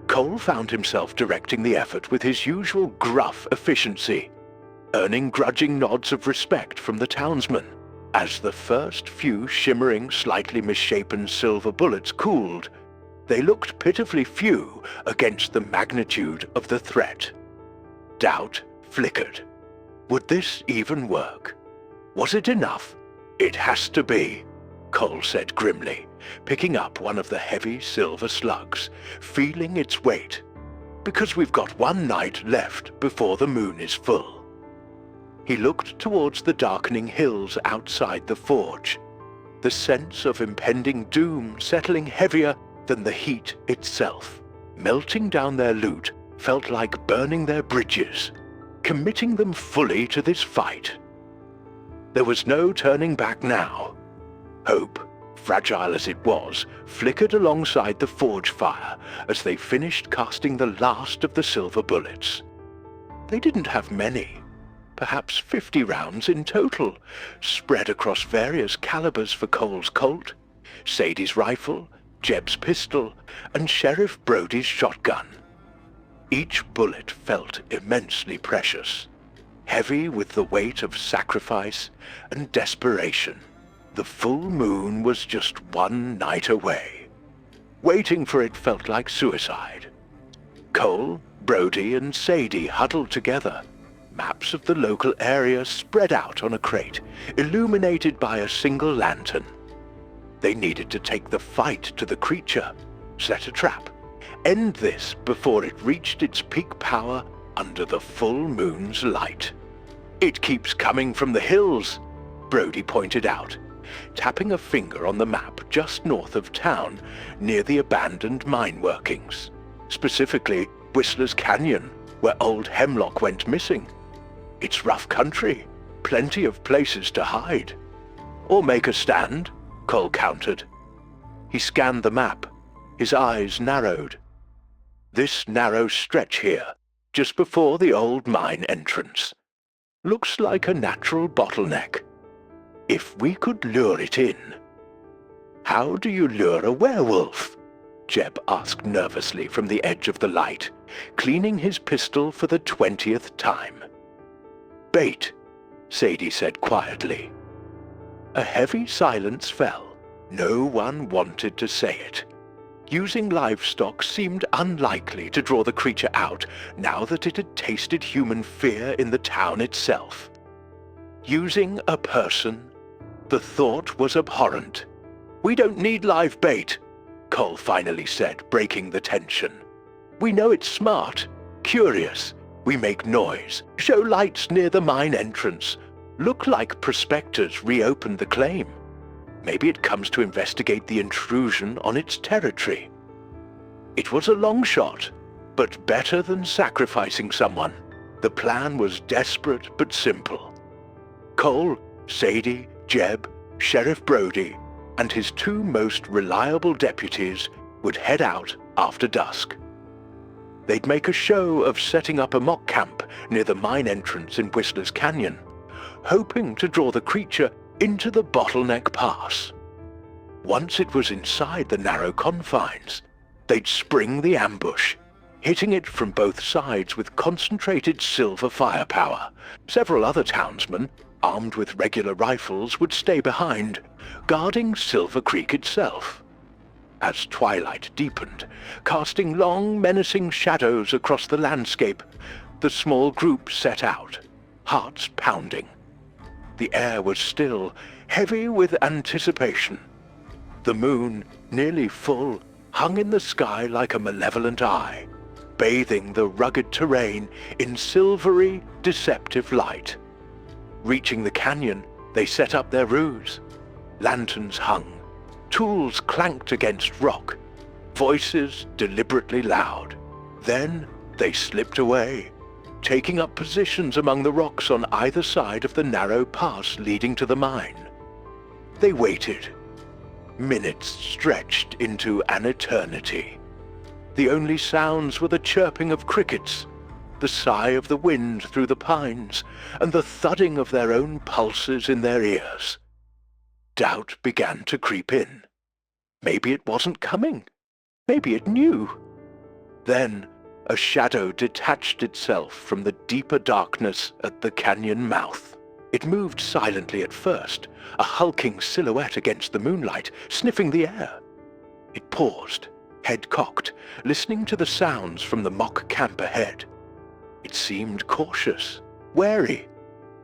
Speaker 1: Cole found himself directing the effort with his usual gruff efficiency, earning grudging nods of respect from the townsmen. As the first few shimmering, slightly misshapen silver bullets cooled, they looked pitifully few against the magnitude of the threat. Doubt flickered. Would this even work? Was it enough? "It has to be," Cole said grimly, picking up one of the heavy silver slugs, feeling its weight. "Because we've got one night left before the moon is full." He looked towards the darkening hills outside the forge, the sense of impending doom settling heavier than the heat itself. Melting down their loot felt like burning their bridges, committing them fully to this fight. There was no turning back now. Hope, fragile as it was, flickered alongside the forge fire as they finished casting the last of the silver bullets. They didn't have many, perhaps 50 rounds in total, spread across various calibers for Cole's Colt, Sadie's rifle, Jeb's pistol, and Sheriff Brody's shotgun. Each bullet felt immensely precious, heavy with the weight of sacrifice and desperation. The full moon was just one night away. Waiting for it felt like suicide. Cole, Brody, and Sadie huddled together, maps of the local area spread out on a crate, illuminated by a single lantern. They needed to take the fight to the creature, set a trap, end this before it reached its peak power under the full moon's light. "It keeps coming from the hills," Brody pointed out, tapping a finger on the map just north of town, near the abandoned mine workings. Specifically, Whistler's Canyon, where old Hemlock went missing. It's rough country, plenty of places to hide. "Or make a stand," Cole countered. He scanned the map, his eyes narrowed. This narrow stretch here, just before the old mine entrance, looks like a natural bottleneck. If we could lure it in. "How do you lure a werewolf?" Jeb asked nervously from the edge of the light, cleaning his pistol for the 20th time. "Bait," Sadie said quietly. A heavy silence fell. No one wanted to say it. Using livestock seemed unlikely to draw the creature out now that it had tasted human fear in the town itself. Using a person? The thought was abhorrent. "We don't need live bait," Cole finally said, breaking the tension. "We know it's smart, curious. We make noise, show lights near the mine entrance, look like prospectors reopened the claim. Maybe it comes to investigate the intrusion on its territory." It was a long shot, but better than sacrificing someone. The plan was desperate but simple. Cole, Sadie, Jeb, Sheriff Brody, and his two most reliable deputies would head out after dusk. They'd make a show of setting up a mock camp near the mine entrance in Whistler's Canyon, hoping to draw the creature into the Bottleneck Pass. Once it was inside the narrow confines, they'd spring the ambush, hitting it from both sides with concentrated silver firepower. Several other townsmen, armed with regular rifles, would stay behind, guarding Silver Creek itself. As twilight deepened, casting long, menacing shadows across the landscape, the small group set out, hearts pounding. The air was still, heavy with anticipation. The moon, nearly full, hung in the sky like a malevolent eye, bathing the rugged terrain in silvery, deceptive light. Reaching the canyon, they set up their ruse. Lanterns hung, tools clanked against rock, voices deliberately loud. Then they slipped away, taking up positions among the rocks on either side of the narrow pass leading to the mine. They waited. Minutes stretched into an eternity. The only sounds were the chirping of crickets, the sigh of the wind through the pines, and the thudding of their own pulses in their ears. Doubt began to creep in. Maybe it wasn't coming. Maybe it knew. Then a shadow detached itself from the deeper darkness at the canyon mouth. It moved silently at first, a hulking silhouette against the moonlight, sniffing the air. It paused, head cocked, listening to the sounds from the mock camp ahead. It seemed cautious, wary.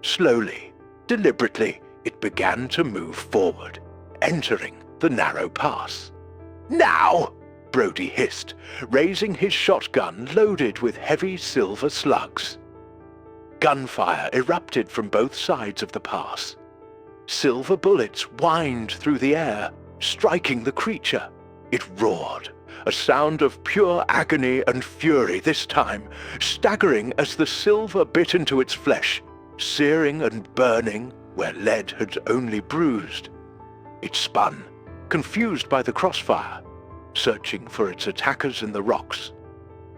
Speaker 1: Slowly, deliberately, it began to move forward, entering the narrow pass. "Now!" Brody hissed, raising his shotgun loaded with heavy silver slugs. Gunfire erupted from both sides of the pass. Silver bullets whined through the air, striking the creature. It roared, a sound of pure agony and fury this time, staggering as the silver bit into its flesh, searing and burning where lead had only bruised. It spun, confused by the crossfire, searching for its attackers in the rocks.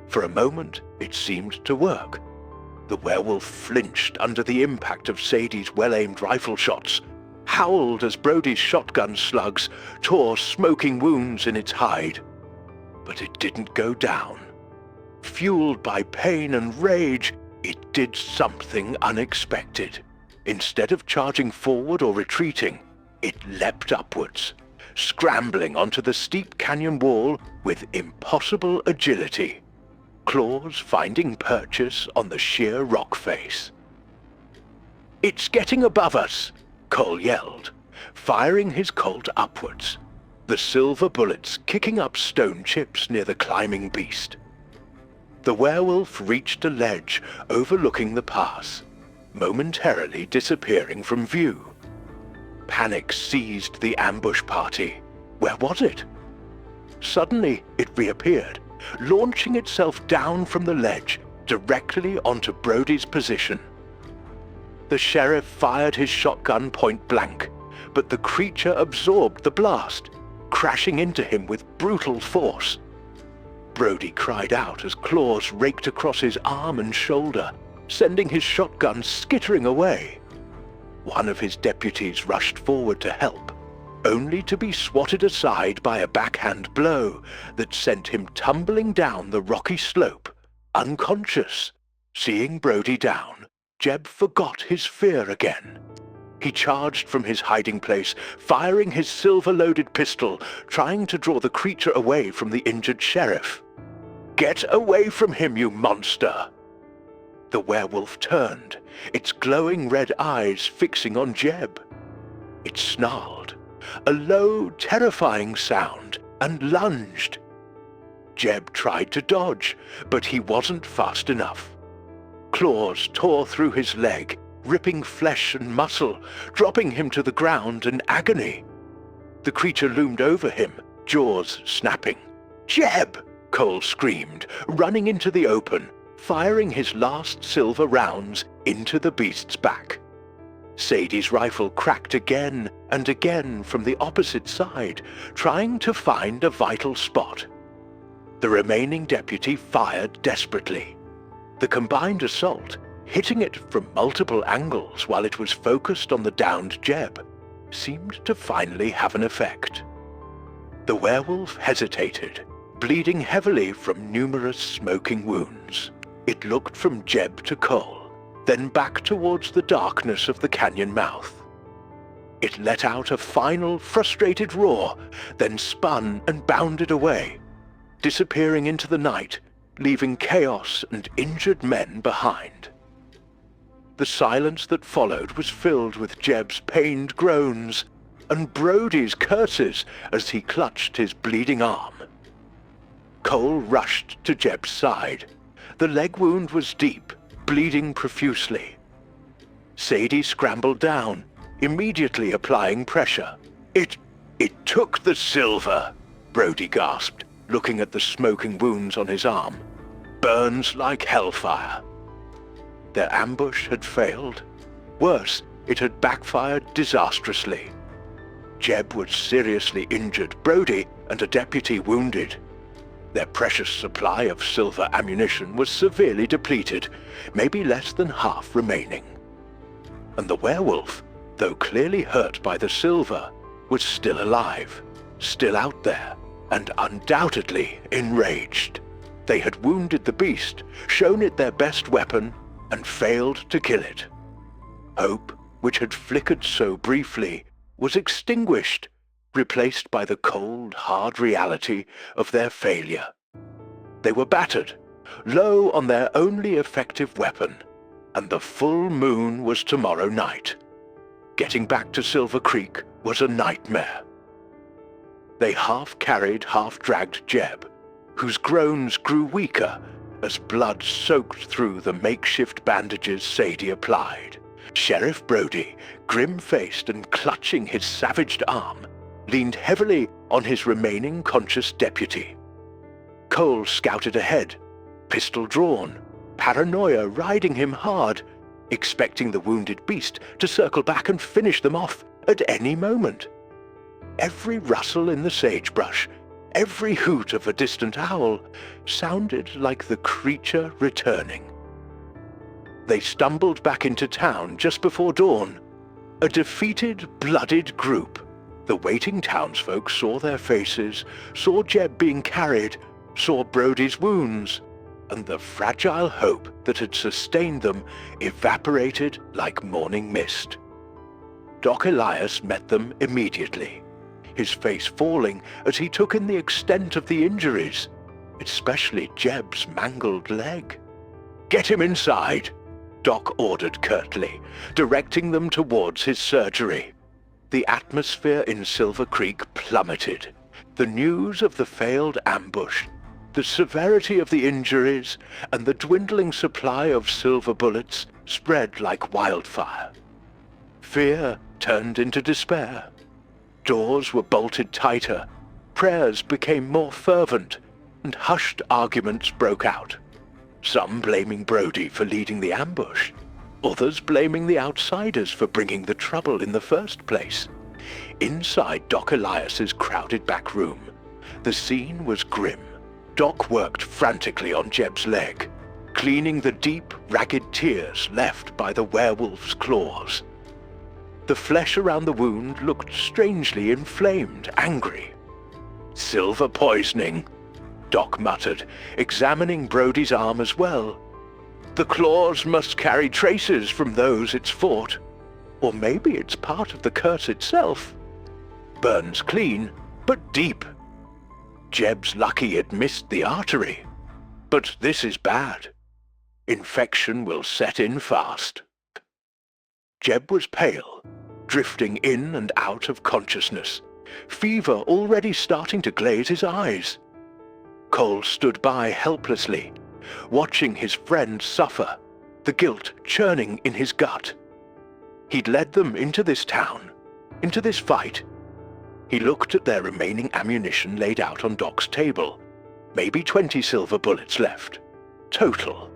Speaker 1: For a moment, it seemed to work. The werewolf flinched under the impact of Sadie's well-aimed rifle shots, howled as Brody's shotgun slugs tore smoking wounds in its hide. But it didn't go down. Fueled by pain and rage, it did something unexpected. Instead of charging forward or retreating, it leapt upwards, scrambling onto the steep canyon wall with impossible agility, claws finding purchase on the sheer rock face. "It's getting above us," Cole yelled, firing his Colt upwards, the silver bullets kicking up stone chips near the climbing beast. The werewolf reached a ledge overlooking the pass, momentarily disappearing from view. Panic seized the ambush party. Where was it? Suddenly it reappeared, launching itself down from the ledge directly onto Brody's position. The sheriff fired his shotgun point blank, but the creature absorbed the blast, crashing into him with brutal force. Brody cried out as claws raked across his arm and shoulder, sending his shotgun skittering away. One of his deputies rushed forward to help, only to be swatted aside by a backhand blow that sent him tumbling down the rocky slope, unconscious. Seeing Brody down, Jeb forgot his fear again. He charged from his hiding place, firing his silver-loaded pistol, trying to draw the creature away from the injured sheriff. "Get away from him, you monster!" The werewolf turned, its glowing red eyes fixing on Jeb. It snarled, a low, terrifying sound, and lunged. Jeb tried to dodge, but he wasn't fast enough. Claws tore through his leg, ripping flesh and muscle, dropping him to the ground in agony. The creature loomed over him, jaws snapping. "Jeb!" Cole screamed, running into the open, firing his last silver rounds into the beast's back. Sadie's rifle cracked again and again from the opposite side, trying to find a vital spot. The remaining deputy fired desperately. The combined assault, hitting it from multiple angles while it was focused on the downed Jeb, seemed to finally have an effect. The werewolf hesitated, bleeding heavily from numerous smoking wounds. It looked from Jeb to Cole, then back towards the darkness of the canyon mouth. It let out a final, frustrated roar, then spun and bounded away, disappearing into the night, leaving chaos and injured men behind. The silence that followed was filled with Jeb's pained groans and Brody's curses as he clutched his bleeding arm. Cole rushed to Jeb's side. The leg wound was deep, bleeding profusely. Sadie scrambled down, immediately applying pressure. It took the silver," Brody gasped, looking at the smoking wounds on his arm. "Burns like hellfire." Their ambush had failed. Worse, it had backfired disastrously. Jeb was seriously injured, Brody and a deputy wounded. Their precious supply of silver ammunition was severely depleted, maybe less than half remaining. And the werewolf, though clearly hurt by the silver, was still alive, still out there, and undoubtedly enraged. They had wounded the beast, shown it their best weapon, and failed to kill it. Hope, which had flickered so briefly, was extinguished, replaced by the cold, hard reality of their failure. They were battered, low on their only effective weapon, and the full moon was tomorrow night. Getting back to Silver Creek was a nightmare. They half-carried, half-dragged Jeb, whose groans grew weaker as blood soaked through the makeshift bandages Sadie applied. Sheriff Brody, grim-faced and clutching his savaged arm, leaned heavily on his remaining conscious deputy. Cole scouted ahead, pistol drawn, paranoia riding him hard, expecting the wounded beast to circle back and finish them off at any moment. Every rustle in the sagebrush, every hoot of a distant owl, sounded like the creature returning. They stumbled back into town just before dawn. A defeated, blooded group. The waiting townsfolk saw their faces, saw Jeb being carried, saw Brody's wounds, and the fragile hope that had sustained them evaporated like morning mist. Doc Elias met them immediately, his face falling as he took in the extent of the injuries, especially Jeb's mangled leg. "Get him inside," Doc ordered curtly, directing them towards his surgery. The atmosphere in Silver Creek plummeted. The news of the failed ambush, the severity of the injuries, and the dwindling supply of silver bullets spread like wildfire. Fear turned into despair. Doors were bolted tighter, prayers became more fervent, and hushed arguments broke out. Some blaming Brody for leading the ambush, others blaming the outsiders for bringing the trouble in the first place. Inside Doc Elias's crowded back room, the scene was grim. Doc worked frantically on Jeb's leg, cleaning the deep, ragged tears left by the werewolf's claws. The flesh around the wound looked strangely inflamed, angry. "Silver poisoning," Doc muttered, examining Brody's arm as well. "The claws must carry traces from those it's fought. Or maybe it's part of the curse itself. Burns clean, but deep. Jeb's lucky it missed the artery. But this is bad. Infection will set in fast." Jeb was pale, drifting in and out of consciousness, fever already starting to glaze his eyes. Cole stood by helplessly, watching his friend suffer, the guilt churning in his gut. He'd led them into this town, into this fight. He looked at their remaining ammunition laid out on Doc's table. Maybe 20 silver bullets left. Total.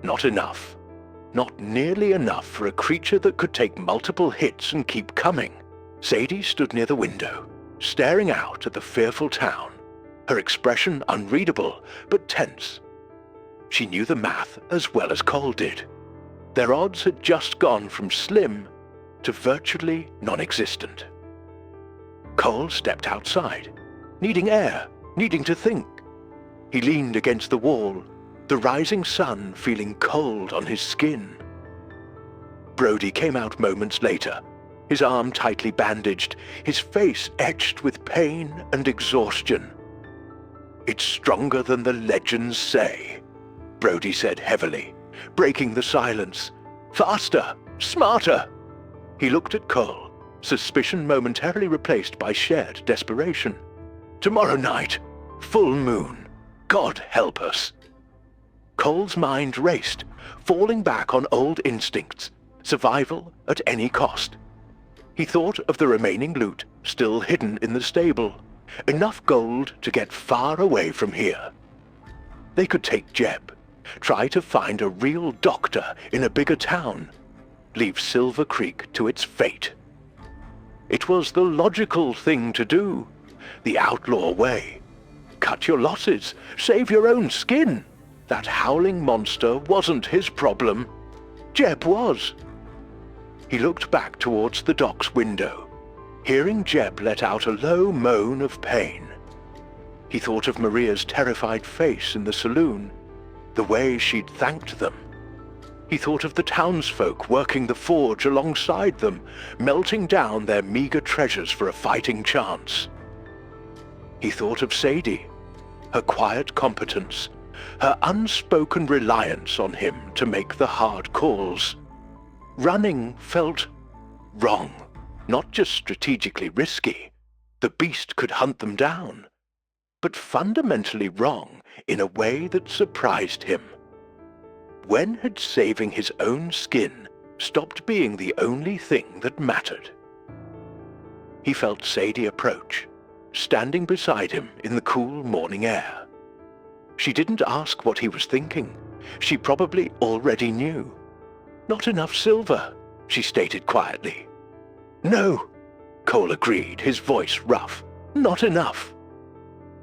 Speaker 1: Not enough. Not nearly enough for a creature that could take multiple hits and keep coming. Sadie stood near the window, staring out at the fearful town, her expression unreadable but tense. She knew the math as well as Cole did. Their odds had just gone from slim to virtually non-existent. Cole stepped outside, needing air, needing to think. He leaned against the wall, the rising sun feeling cold on his skin. Brody came out moments later, his arm tightly bandaged, his face etched with pain and exhaustion. "It's stronger than the legends say," Brody said heavily, breaking the silence. "Faster! Smarter!" He looked at Cole, suspicion momentarily replaced by shared desperation. "Tomorrow night, full moon. God help us." Cole's mind raced, falling back on old instincts, survival at any cost. He thought of the remaining loot still hidden in the stable, enough gold to get far away from here. They could take Jeb, try to find a real doctor in a bigger town, leave Silver Creek to its fate. It was the logical thing to do, the outlaw way. Cut your losses, save your own skin. That howling monster wasn't his problem. Jeb was. He looked back towards the dock's window, hearing Jeb let out a low moan of pain. He thought of Maria's terrified face in the saloon, the way she'd thanked them. He thought of the townsfolk working the forge alongside them, melting down their meager treasures for a fighting chance. He thought of Sadie, her quiet competence, her unspoken reliance on him to make the hard calls. Running felt wrong, not just strategically risky. The beast could hunt them down, but fundamentally wrong in a way that surprised him. When had saving his own skin stopped being the only thing that mattered? He felt Sadie approach, standing beside him in the cool morning air. She didn't ask what he was thinking. She probably already knew. "Not enough silver," she stated quietly. "No," Cole agreed, his voice rough. "Not enough."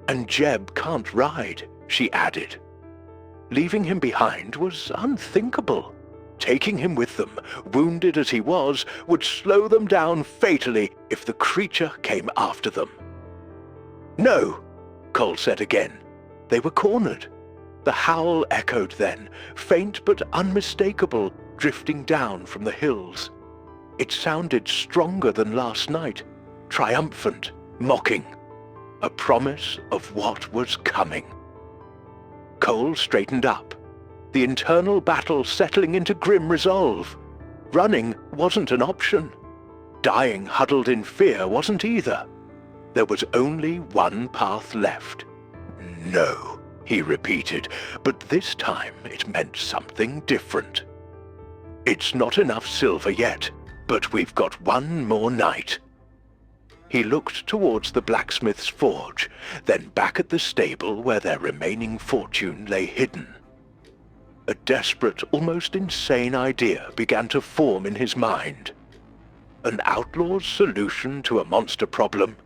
Speaker 1: "And Jeb can't ride," she added. Leaving him behind was unthinkable. Taking him with them, wounded as he was, would slow them down fatally if the creature came after them. "No," Cole said again. They were cornered. The howl echoed then, faint but unmistakable, drifting down from the hills. It sounded stronger than last night, triumphant, mocking, a promise of what was coming. Cole straightened up, the internal battle settling into grim resolve. Running wasn't an option. Dying huddled in fear wasn't either. There was only one path left. "No," he repeated, but this time it meant something different. "It's not enough silver yet, but we've got one more night." He looked towards the blacksmith's forge, then back at the stable where their remaining fortune lay hidden. A desperate, almost insane idea began to form in his mind. An outlaw's solution to a monster problem?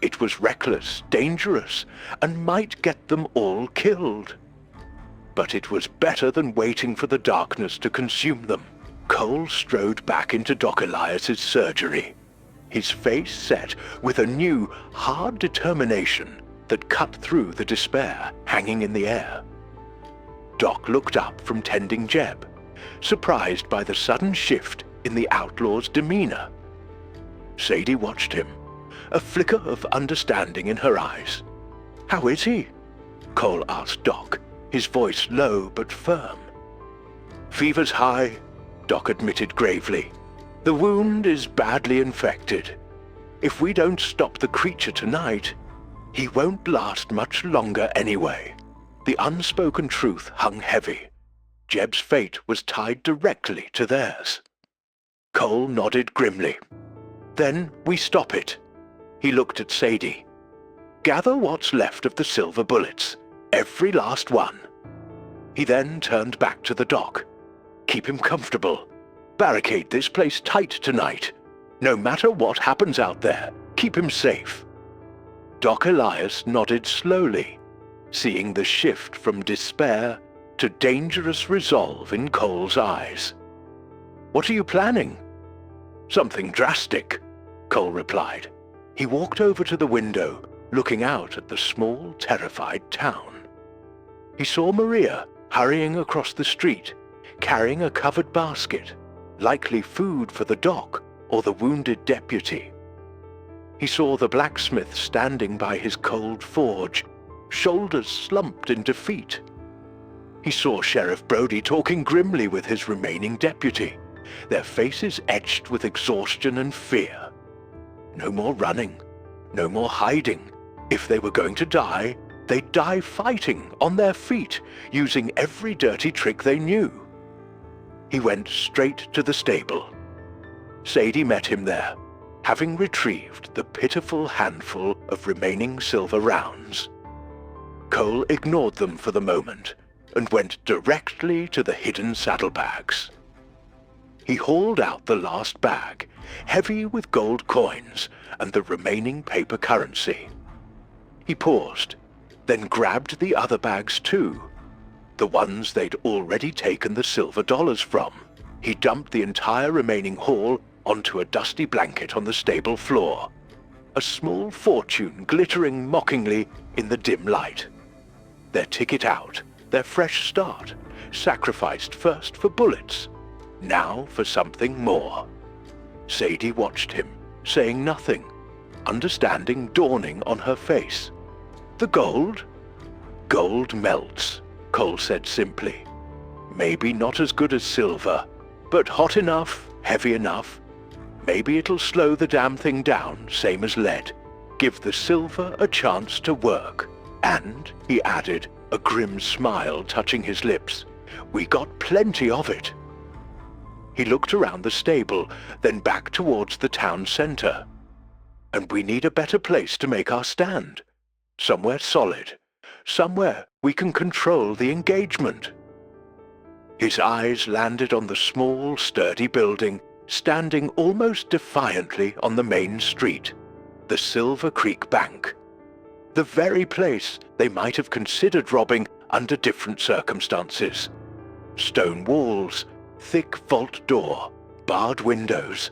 Speaker 1: It was reckless, dangerous, and might get them all killed. But it was better than waiting for the darkness to consume them. Cole strode back into Doc Elias's surgery, his face set with a new, hard determination that cut through the despair hanging in the air. Doc looked up from tending Jeb, surprised by the sudden shift in the outlaw's demeanor. Sadie watched him, a flicker of understanding in her eyes. "How is he?" Cole asked Doc, his voice low but firm. "Fever's high," Doc admitted gravely. "The wound is badly infected. If we don't stop the creature tonight, he won't last much longer anyway." The unspoken truth hung heavy. Jeb's fate was tied directly to theirs. Cole nodded grimly. "Then we stop it." He looked at Sadie. "Gather what's left of the silver bullets, every last one." He then turned back to the doc. "Keep him comfortable. Barricade this place tight tonight. No matter what happens out there, keep him safe." Doc Elias nodded slowly, seeing the shift from despair to dangerous resolve in Cole's eyes. "What are you planning?" "Something drastic," Cole replied. He walked over to the window, looking out at the small, terrified town. He saw Maria hurrying across the street, carrying a covered basket, likely food for the doc or the wounded deputy. He saw the blacksmith standing by his cold forge, shoulders slumped in defeat. He saw Sheriff Brody talking grimly with his remaining deputy, their faces etched with exhaustion and fear. No more running, no more hiding. If they were going to die, they'd die fighting, on their feet, using every dirty trick they knew. He went straight to the stable. Sadie met him there, having retrieved the pitiful handful of remaining silver rounds. Cole ignored them for the moment and went directly to the hidden saddlebags. He hauled out the last bag, heavy with gold coins and the remaining paper currency. He paused, then grabbed the other bags too, the ones they'd already taken the silver dollars from. He dumped the entire remaining haul onto a dusty blanket on the stable floor, a small fortune glittering mockingly in the dim light. Their ticket out, their fresh start, sacrificed first for bullets, now for something more. Sadie watched him, saying nothing, understanding dawning on her face. "The gold?" "Gold melts," Cole said simply. "Maybe not as good as silver, but hot enough, heavy enough. Maybe it'll slow the damn thing down, same as lead. Give the silver a chance to work. And," he added, a grim smile touching his lips, "we got plenty of it." He looked around the stable, then back towards the town center. "And we need a better place to make our stand. Somewhere solid. Somewhere we can control the engagement." His eyes landed on the small, sturdy building standing almost defiantly on the main street, the Silver Creek Bank. The very place they might have considered robbing under different circumstances. Stone walls, Thick vault door, barred windows.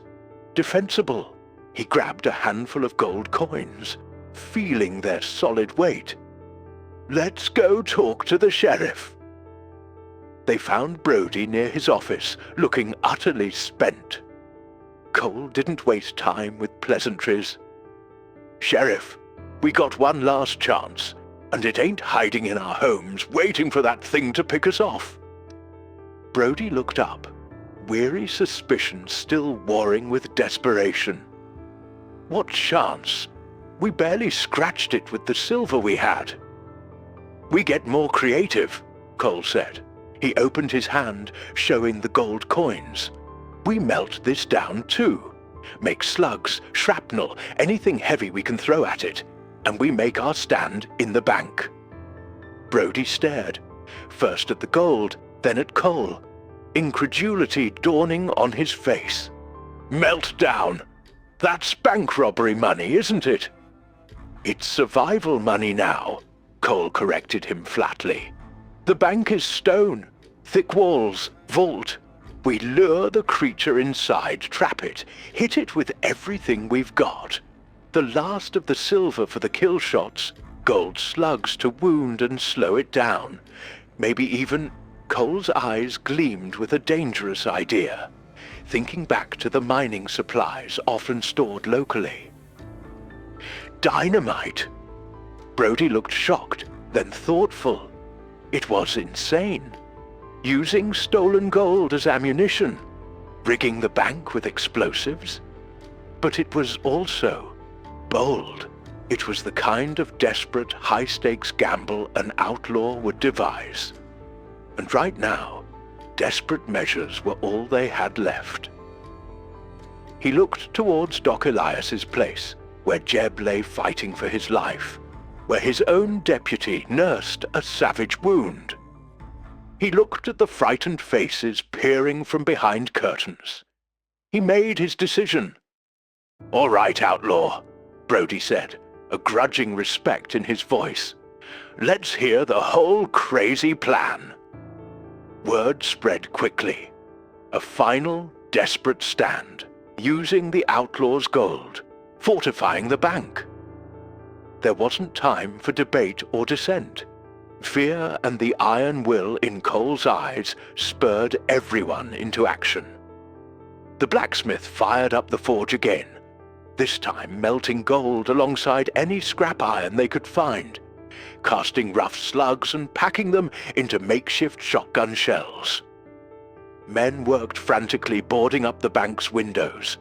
Speaker 1: Defensible. He grabbed a handful of gold coins, feeling their solid weight. Let's go talk to the sheriff. They found Brody near his office, looking utterly spent. Cole didn't waste time with pleasantries. Sheriff, we got one last chance, and it ain't hiding in our homes, waiting for that thing to pick us off. Brody looked up, weary suspicion still warring with desperation. What chance? We barely scratched it with the silver we had. We get more creative, Cole said. He opened his hand, showing the gold coins. We melt this down too. Make slugs, shrapnel, anything heavy we can throw at it, and we make our stand in the bank. Brody stared, first at the gold, then at Cole, incredulity dawning on his face. Melt down! That's bank robbery money, isn't it? It's survival money now, Cole corrected him flatly. The bank is stone, thick walls, vault. We lure the creature inside, trap it, hit it with everything we've got. The last of the silver for the kill shots, gold slugs to wound and slow it down. Maybe even... Cole's eyes gleamed with a dangerous idea, thinking back to the mining supplies often stored locally. Dynamite! Brody looked shocked, then thoughtful. It was insane. Using stolen gold as ammunition, rigging the bank with explosives. But it was also bold. It was the kind of desperate, high-stakes gamble an outlaw would devise. And right now, desperate measures were all they had left. He looked towards Doc Elias's place, where Jeb lay fighting for his life, where his own deputy nursed a savage wound. He looked at the frightened faces peering from behind curtains. He made his decision. "All right, outlaw," Brody said, a grudging respect in his voice. "Let's hear the whole crazy plan." Word spread quickly. A final, desperate stand, using the outlaw's gold, fortifying the bank. There wasn't time for debate or dissent. Fear and the iron will in Cole's eyes spurred everyone into action. The blacksmith fired up the forge again, this time melting gold alongside any scrap iron they could find, casting rough slugs and packing them into makeshift shotgun shells. Men worked frantically boarding up the bank's windows,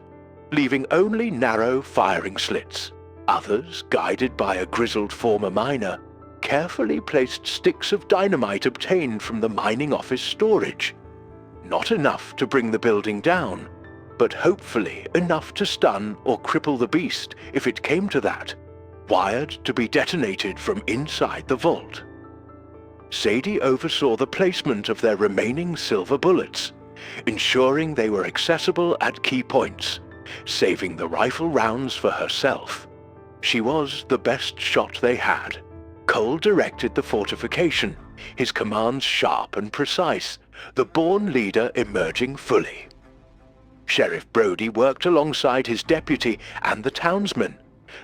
Speaker 1: leaving only narrow firing slits. Others, guided by a grizzled former miner, carefully placed sticks of dynamite obtained from the mining office storage. Not enough to bring the building down, but hopefully enough to stun or cripple the beast if it came to that, wired to be detonated from inside the vault. Sadie oversaw the placement of their remaining silver bullets, ensuring they were accessible at key points, saving the rifle rounds for herself. She was the best shot they had. Cole directed the fortification, his commands sharp and precise, the born leader emerging fully. Sheriff Brody worked alongside his deputy and the townsmen,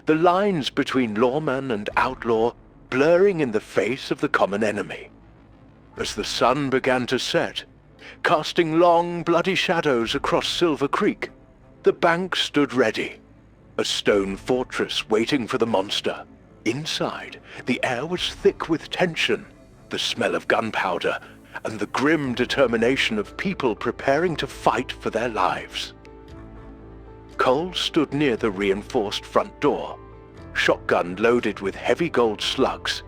Speaker 1: the lines between lawman and outlaw blurring in the face of the common enemy. As the sun began to set, casting long, bloody shadows across Silver Creek, the bank stood ready, a stone fortress waiting for the monster. Inside, the air was thick with tension, the smell of gunpowder, and the grim determination of people preparing to fight for their lives. Cole stood near the reinforced front door, shotgun loaded with heavy gold slugs,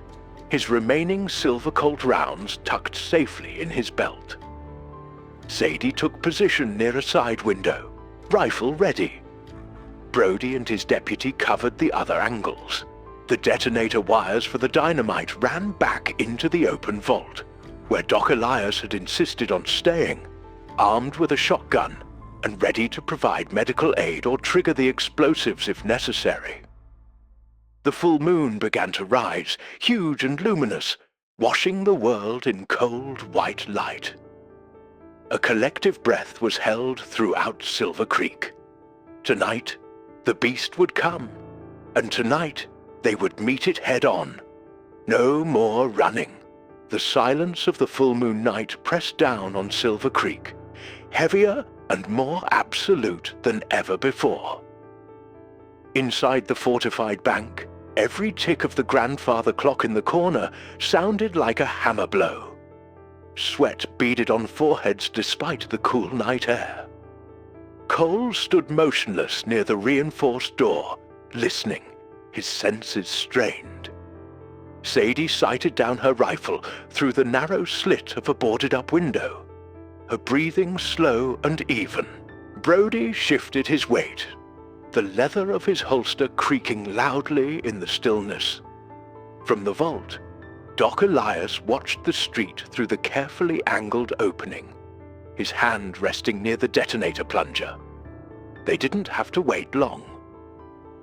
Speaker 1: his remaining silver Colt rounds tucked safely in his belt. Sadie took position near a side window, rifle ready. Brody and his deputy covered the other angles. The detonator wires for the dynamite ran back into the open vault, where Doc Elias had insisted on staying, armed with a shotgun and ready to provide medical aid or trigger the explosives if necessary. The full moon began to rise, huge and luminous, washing the world in cold white light. A collective breath was held throughout Silver Creek. Tonight, the beast would come, and tonight they would meet it head-on. No more running. The silence of the full moon night pressed down on Silver Creek, heavier and more absolute than ever before. Inside the fortified bank, every tick of the grandfather clock in the corner sounded like a hammer blow. Sweat beaded on foreheads despite the cool night air. Cole stood motionless near the reinforced door, listening, his senses strained. Sadie sighted down her rifle through the narrow slit of a boarded-up window, her breathing slow and even. Brody shifted his weight, the leather of his holster creaking loudly in the stillness. From the vault, Doc Elias watched the street through the carefully angled opening, his hand resting near the detonator plunger. They didn't have to wait long.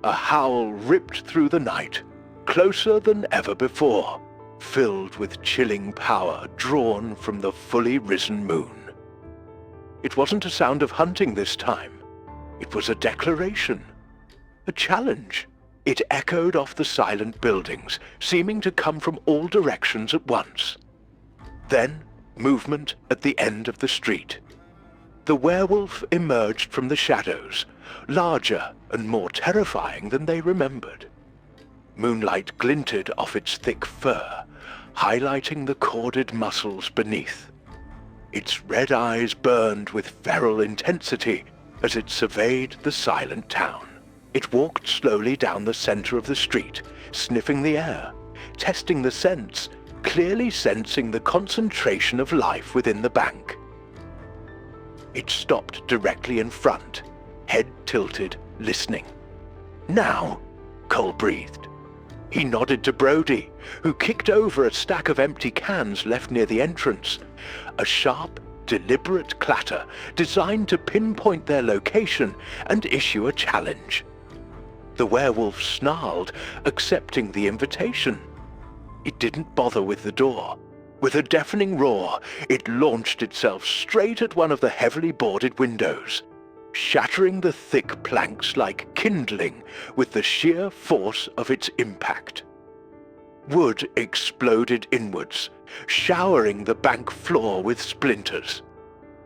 Speaker 1: A howl ripped through the night, closer than ever before, filled with chilling power drawn from the fully risen moon. It wasn't a sound of hunting this time. It was a declaration, a challenge. It echoed off the silent buildings, seeming to come from all directions at once. Then, movement at the end of the street. The werewolf emerged from the shadows, larger and more terrifying than they remembered. Moonlight glinted off its thick fur, highlighting the corded muscles beneath. Its red eyes burned with feral intensity as it surveyed the silent town. It walked slowly down the center of the street, sniffing the air, testing the scents, clearly sensing the concentration of life within the bank. It stopped directly in front, head tilted, listening. "Now," Cole breathed. He nodded to Brody, who kicked over a stack of empty cans left near the entrance, a sharp, deliberate clatter designed to pinpoint their location and issue a challenge. The werewolf snarled, accepting the invitation. It didn't bother with the door. With a deafening roar, it launched itself straight at one of the heavily boarded windows, shattering the thick planks like kindling with the sheer force of its impact. Wood exploded inwards, showering the bank floor with splinters.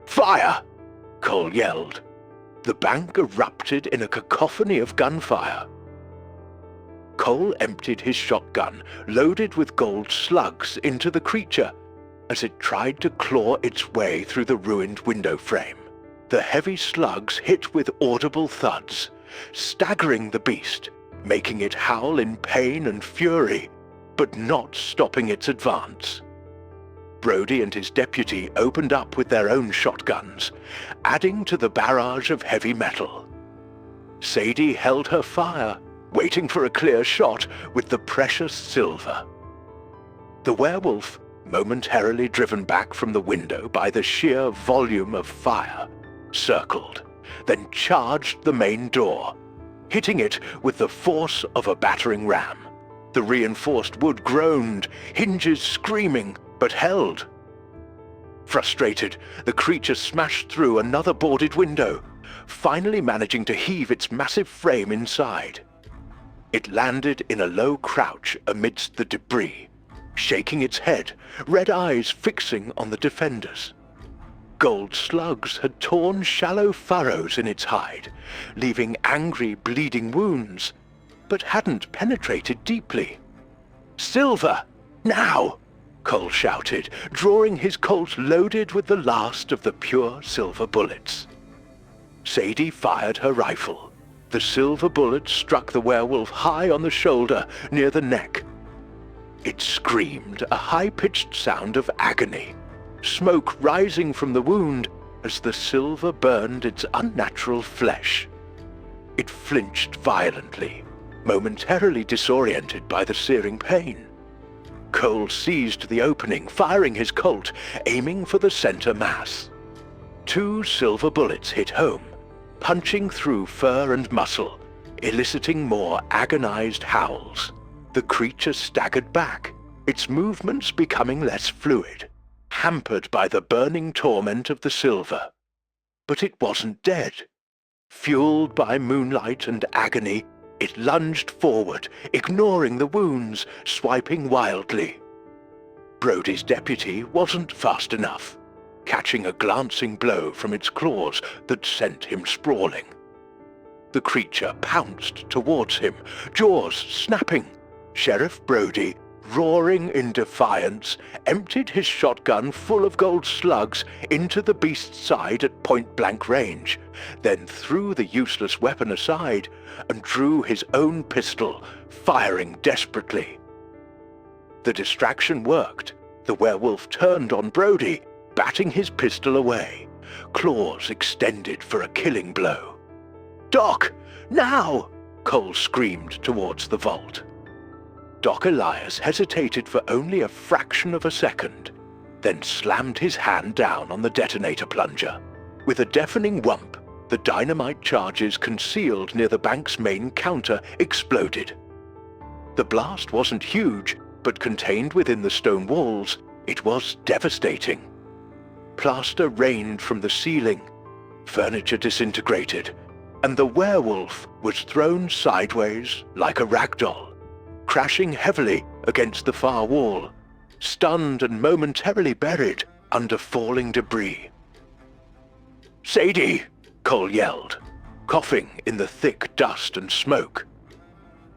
Speaker 1: "Fire!" Cole yelled. The bank erupted in a cacophony of gunfire. Cole emptied his shotgun, loaded with gold slugs, into the creature as it tried to claw its way through the ruined window frame. The heavy slugs hit with audible thuds, staggering the beast, making it howl in pain and fury, but not stopping its advance. Brody and his deputy opened up with their own shotguns, adding to the barrage of heavy metal. Sadie held her fire, waiting for a clear shot with the precious silver. The werewolf, momentarily driven back from the window by the sheer volume of fire, circled, then charged the main door, hitting it with the force of a battering ram. The reinforced wood groaned, hinges screaming, but held. Frustrated, the creature smashed through another boarded window, finally managing to heave its massive frame inside. It landed in a low crouch amidst the debris, shaking its head, red eyes fixing on the defenders. Gold slugs had torn shallow furrows in its hide, leaving angry, bleeding wounds, but hadn't penetrated deeply. "Silver! Now!" Cole shouted, drawing his Colt loaded with the last of the pure silver bullets. Sadie fired her rifle. The silver bullet struck the werewolf high on the shoulder, near the neck. It screamed, a high-pitched sound of agony, smoke rising from the wound as the silver burned its unnatural flesh. It flinched violently, momentarily disoriented by the searing pain. Cole seized the opening, firing his Colt, aiming for the center mass. 2 silver bullets hit home, punching through fur and muscle, eliciting more agonized howls. The creature staggered back, its movements becoming less fluid. hampered by the burning torment of the silver. But it wasn't dead. Fueled by moonlight and agony, it lunged forward, ignoring the wounds, swiping wildly. Brody's deputy wasn't fast enough, catching a glancing blow from its claws that sent him sprawling. The creature pounced towards him, jaws snapping. Sheriff Brody, roaring in defiance, emptied his shotgun full of gold slugs into the beast's side at point-blank range, then threw the useless weapon aside and drew his own pistol, firing desperately. The distraction worked. The werewolf turned on Brody, batting his pistol away, claws extended for a killing blow. "Doc, now!" Cole screamed towards the vault. Doc Elias hesitated for only a fraction of a second, then slammed his hand down on the detonator plunger. With a deafening whump, the dynamite charges concealed near the bank's main counter exploded. The blast wasn't huge, but contained within the stone walls, it was devastating. Plaster rained from the ceiling, furniture disintegrated, and the werewolf was thrown sideways like a ragdoll, crashing heavily against the far wall, stunned and momentarily buried under falling debris. "Sadie!" Cole yelled, coughing in the thick dust and smoke.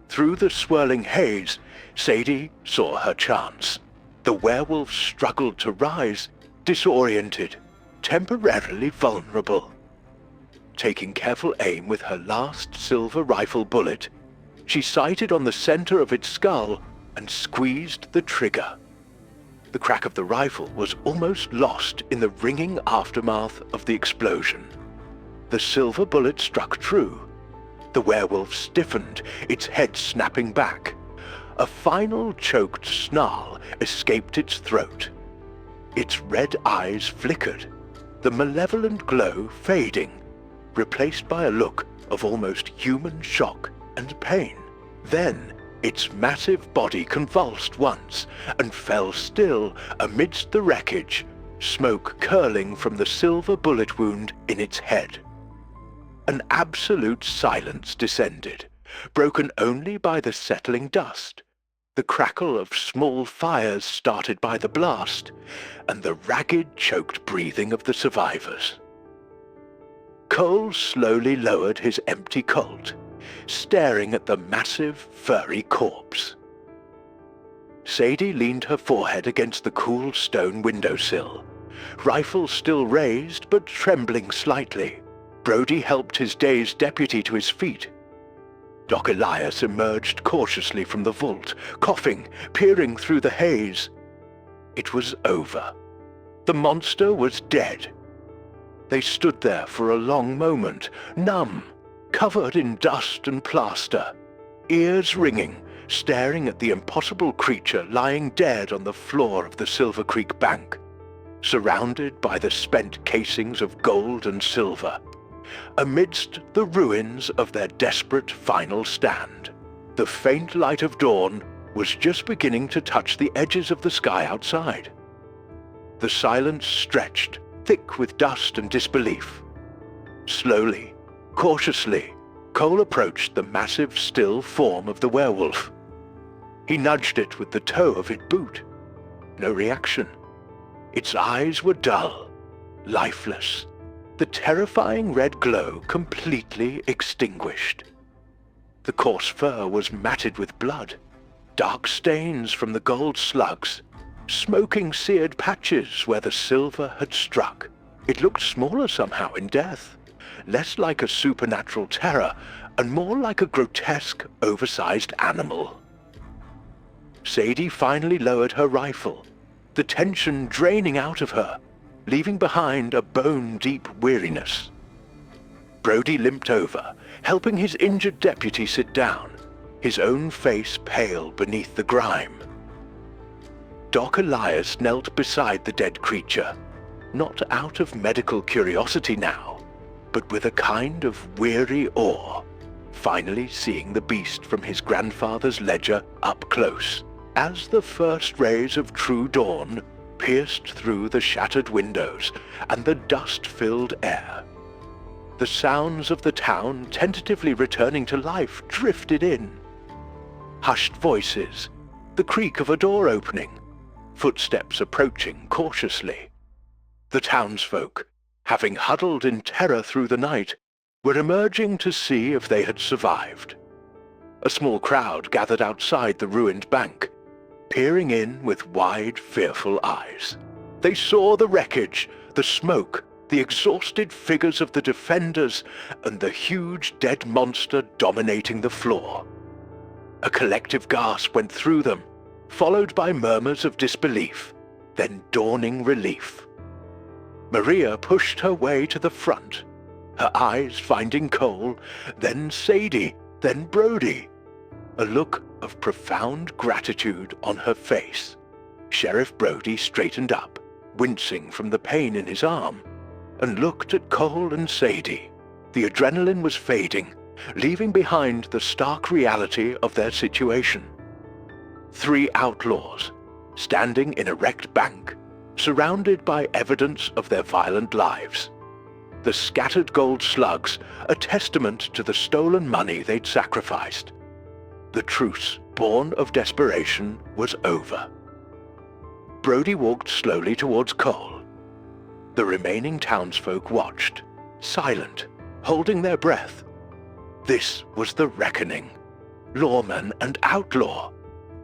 Speaker 1: Through the swirling haze, Sadie saw her chance. The werewolf struggled to rise, disoriented, temporarily vulnerable. Taking careful aim with her last silver rifle bullet, she sighted on the center of its skull and squeezed the trigger. The crack of the rifle was almost lost in the ringing aftermath of the explosion. The silver bullet struck true. The werewolf stiffened, its head snapping back. A final choked snarl escaped its throat. Its red eyes flickered, the malevolent glow fading, replaced by a look of almost human shock and pain. Then its massive body convulsed once and fell still amidst the wreckage, smoke curling from the silver bullet wound in its head. An absolute silence descended, broken only by the settling dust, the crackle of small fires started by the blast, and the ragged, choked breathing of the survivors. Cole slowly lowered his empty Colt, staring at the massive, furry corpse. Sadie leaned her forehead against the cool stone windowsill, rifle still raised but trembling slightly. Brody helped his dazed deputy to his feet. Doc Elias emerged cautiously from the vault, coughing, peering through the haze. It was over. The monster was dead. They stood there for a long moment, numb, covered in dust and plaster, ears ringing, staring at the impossible creature lying dead on the floor of the Silver Creek Bank, surrounded by the spent casings of gold and silver, amidst the ruins of their desperate final stand. The faint light of dawn was just beginning to touch the edges of the sky outside. The silence stretched, thick with dust and disbelief. Slowly, cautiously, Cole approached the massive, still form of the werewolf. He nudged it with the toe of its boot. No reaction. Its eyes were dull, lifeless, the terrifying red glow completely extinguished. The coarse fur was matted with blood, dark stains from the gold slugs, smoking seared patches where the silver had struck. It looked smaller somehow in death, less like a supernatural terror and more like a grotesque, oversized animal. Sadie finally lowered her rifle, the tension draining out of her, leaving behind a bone-deep weariness. Brody limped over, helping his injured deputy sit down, his own face pale beneath the grime. Doc Elias knelt beside the dead creature, not out of medical curiosity now, but with a kind of weary awe, finally seeing the beast from his grandfather's ledger up close, as the first rays of true dawn pierced through the shattered windows and the dust-filled air. The sounds of the town tentatively returning to life drifted in. Hushed voices, the creak of a door opening, footsteps approaching cautiously. The townsfolk, having huddled in terror through the night, were emerging to see if they had survived. A small crowd gathered outside the ruined bank, peering in with wide, fearful eyes. They saw the wreckage, the smoke, the exhausted figures of the defenders, and the huge dead monster dominating the floor. A collective gasp went through them, followed by murmurs of disbelief, then dawning relief. Maria pushed her way to the front, her eyes finding Cole, then Sadie, then Brody. A look of profound gratitude on her face. Sheriff Brody straightened up, wincing from the pain in his arm, and looked at Cole and Sadie. The adrenaline was fading, leaving behind the stark reality of their situation. 3 outlaws, standing in a wrecked bank, surrounded by evidence of their violent lives. The scattered gold slugs, a testament to the stolen money they'd sacrificed. The truce, born of desperation, was over. Brody walked slowly towards Cole. The remaining townsfolk watched, silent, holding their breath. This was the reckoning. Lawman and outlaw,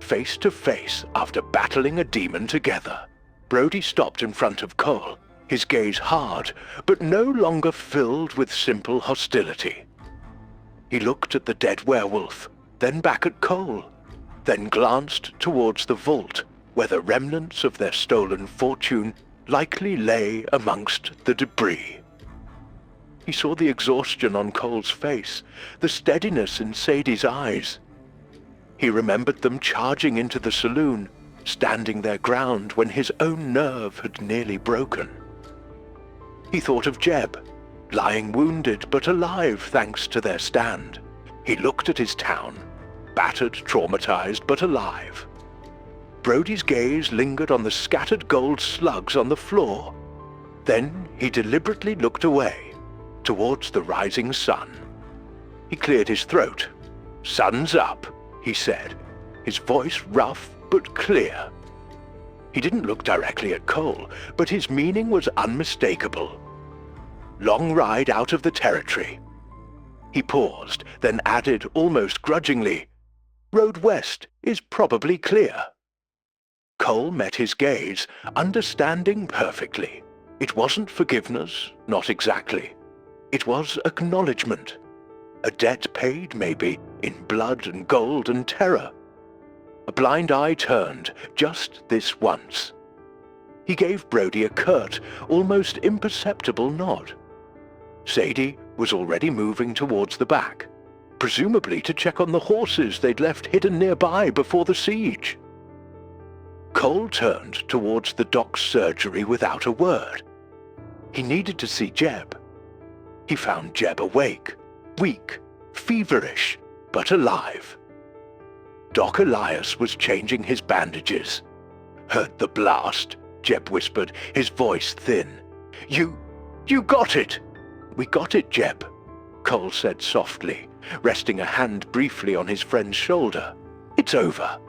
Speaker 1: face to face after battling a demon together. Brody stopped in front of Cole, his gaze hard, but no longer filled with simple hostility. He looked at the dead werewolf, then back at Cole, then glanced towards the vault, where the remnants of their stolen fortune likely lay amongst the debris. He saw the exhaustion on Cole's face, the steadiness in Sadie's eyes. He remembered them charging into the saloon, standing their ground when his own nerve had nearly broken. He thought of Jeb, lying wounded but alive thanks to their stand. He looked at his town, battered, traumatized, but alive. Brody's gaze lingered on the scattered gold slugs on the floor. Then he deliberately looked away, towards the rising sun. He cleared his throat. "Sun's up," he said, his voice rough but clear. He didn't look directly at Cole, but his meaning was unmistakable. Long ride out of the territory. He paused, then added almost grudgingly, "Road west is probably clear." Cole met his gaze, understanding perfectly. It wasn't forgiveness, not exactly. It was acknowledgement. A debt paid, maybe, in blood and gold and terror. A blind eye turned, just this once. He gave Brody a curt, almost imperceptible nod. Sadie was already moving towards the back, presumably to check on the horses they'd left hidden nearby before the siege. Cole turned towards the doc's surgery without a word. He needed to see Jeb. He found Jeb awake, weak, feverish, but alive. Doc Elias was changing his bandages. "Heard the blast?" Jeb whispered, his voice thin. You got it!" "We got it, Jeb," Cole said softly, resting a hand briefly on his friend's shoulder. "It's over."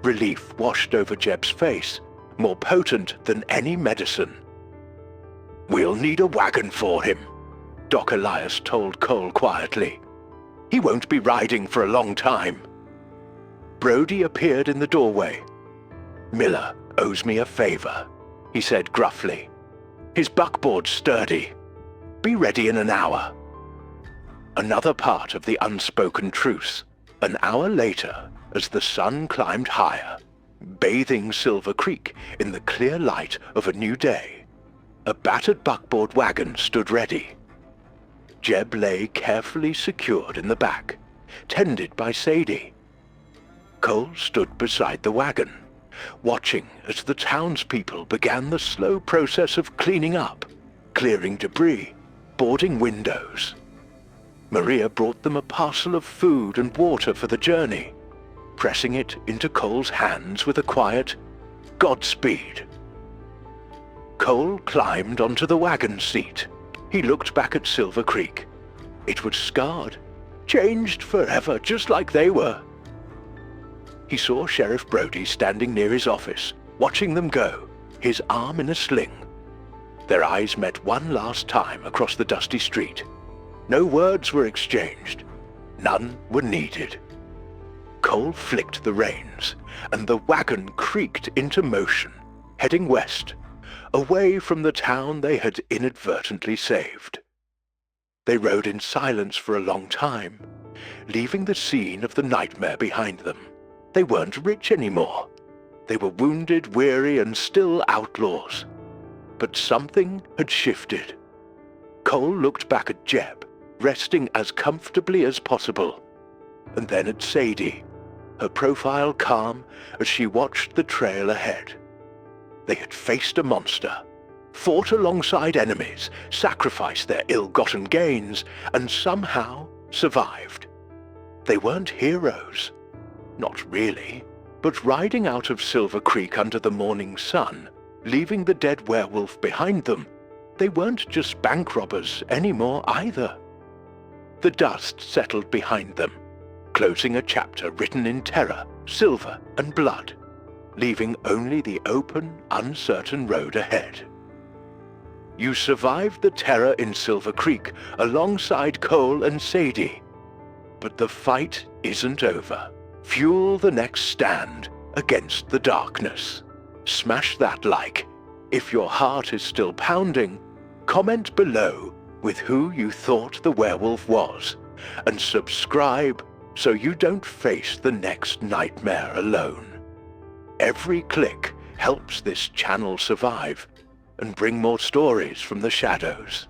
Speaker 1: Relief washed over Jeb's face, more potent than any medicine. "We'll need a wagon for him," Doc Elias told Cole quietly. "He won't be riding for a long time." Brody appeared in the doorway. "Miller owes me a favor," he said gruffly. "His buckboard's sturdy. Be ready in an hour." Another part of the unspoken truce. An hour later, as the sun climbed higher, bathing Silver Creek in the clear light of a new day, a battered buckboard wagon stood ready. Jeb lay carefully secured in the back, tended by Sadie. Cole stood beside the wagon, watching as the townspeople began the slow process of cleaning up, clearing debris, boarding windows. Maria brought them a parcel of food and water for the journey, pressing it into Cole's hands with a quiet "Godspeed." Cole climbed onto the wagon seat. He looked back at Silver Creek. It was scarred, changed forever, just like they were. He saw Sheriff Brody standing near his office, watching them go, his arm in a sling. Their eyes met one last time across the dusty street. No words were exchanged. None were needed. Cole flicked the reins, and the wagon creaked into motion, heading west, away from the town they had inadvertently saved. They rode in silence for a long time, leaving the scene of the nightmare behind them. They weren't rich anymore. They were wounded, weary, and still outlaws. But something had shifted. Cole looked back at Jeb, resting as comfortably as possible, and then at Sadie, her profile calm as she watched the trail ahead. They had faced a monster, fought alongside enemies, sacrificed their ill-gotten gains, and somehow survived. They weren't heroes. Not really, but riding out of Silver Creek under the morning sun, leaving the dead werewolf behind them, they weren't just bank robbers anymore either. The dust settled behind them, closing a chapter written in terror, silver, and blood, leaving only the open, uncertain road ahead. You survived the terror in Silver Creek alongside Cole and Sadie, but the fight isn't over. Fuel the next stand against the darkness. Smash that like. If your heart is still pounding, comment below with who you thought the werewolf was, and subscribe so you don't face the next nightmare alone. Every click helps this channel survive and bring more stories from the shadows.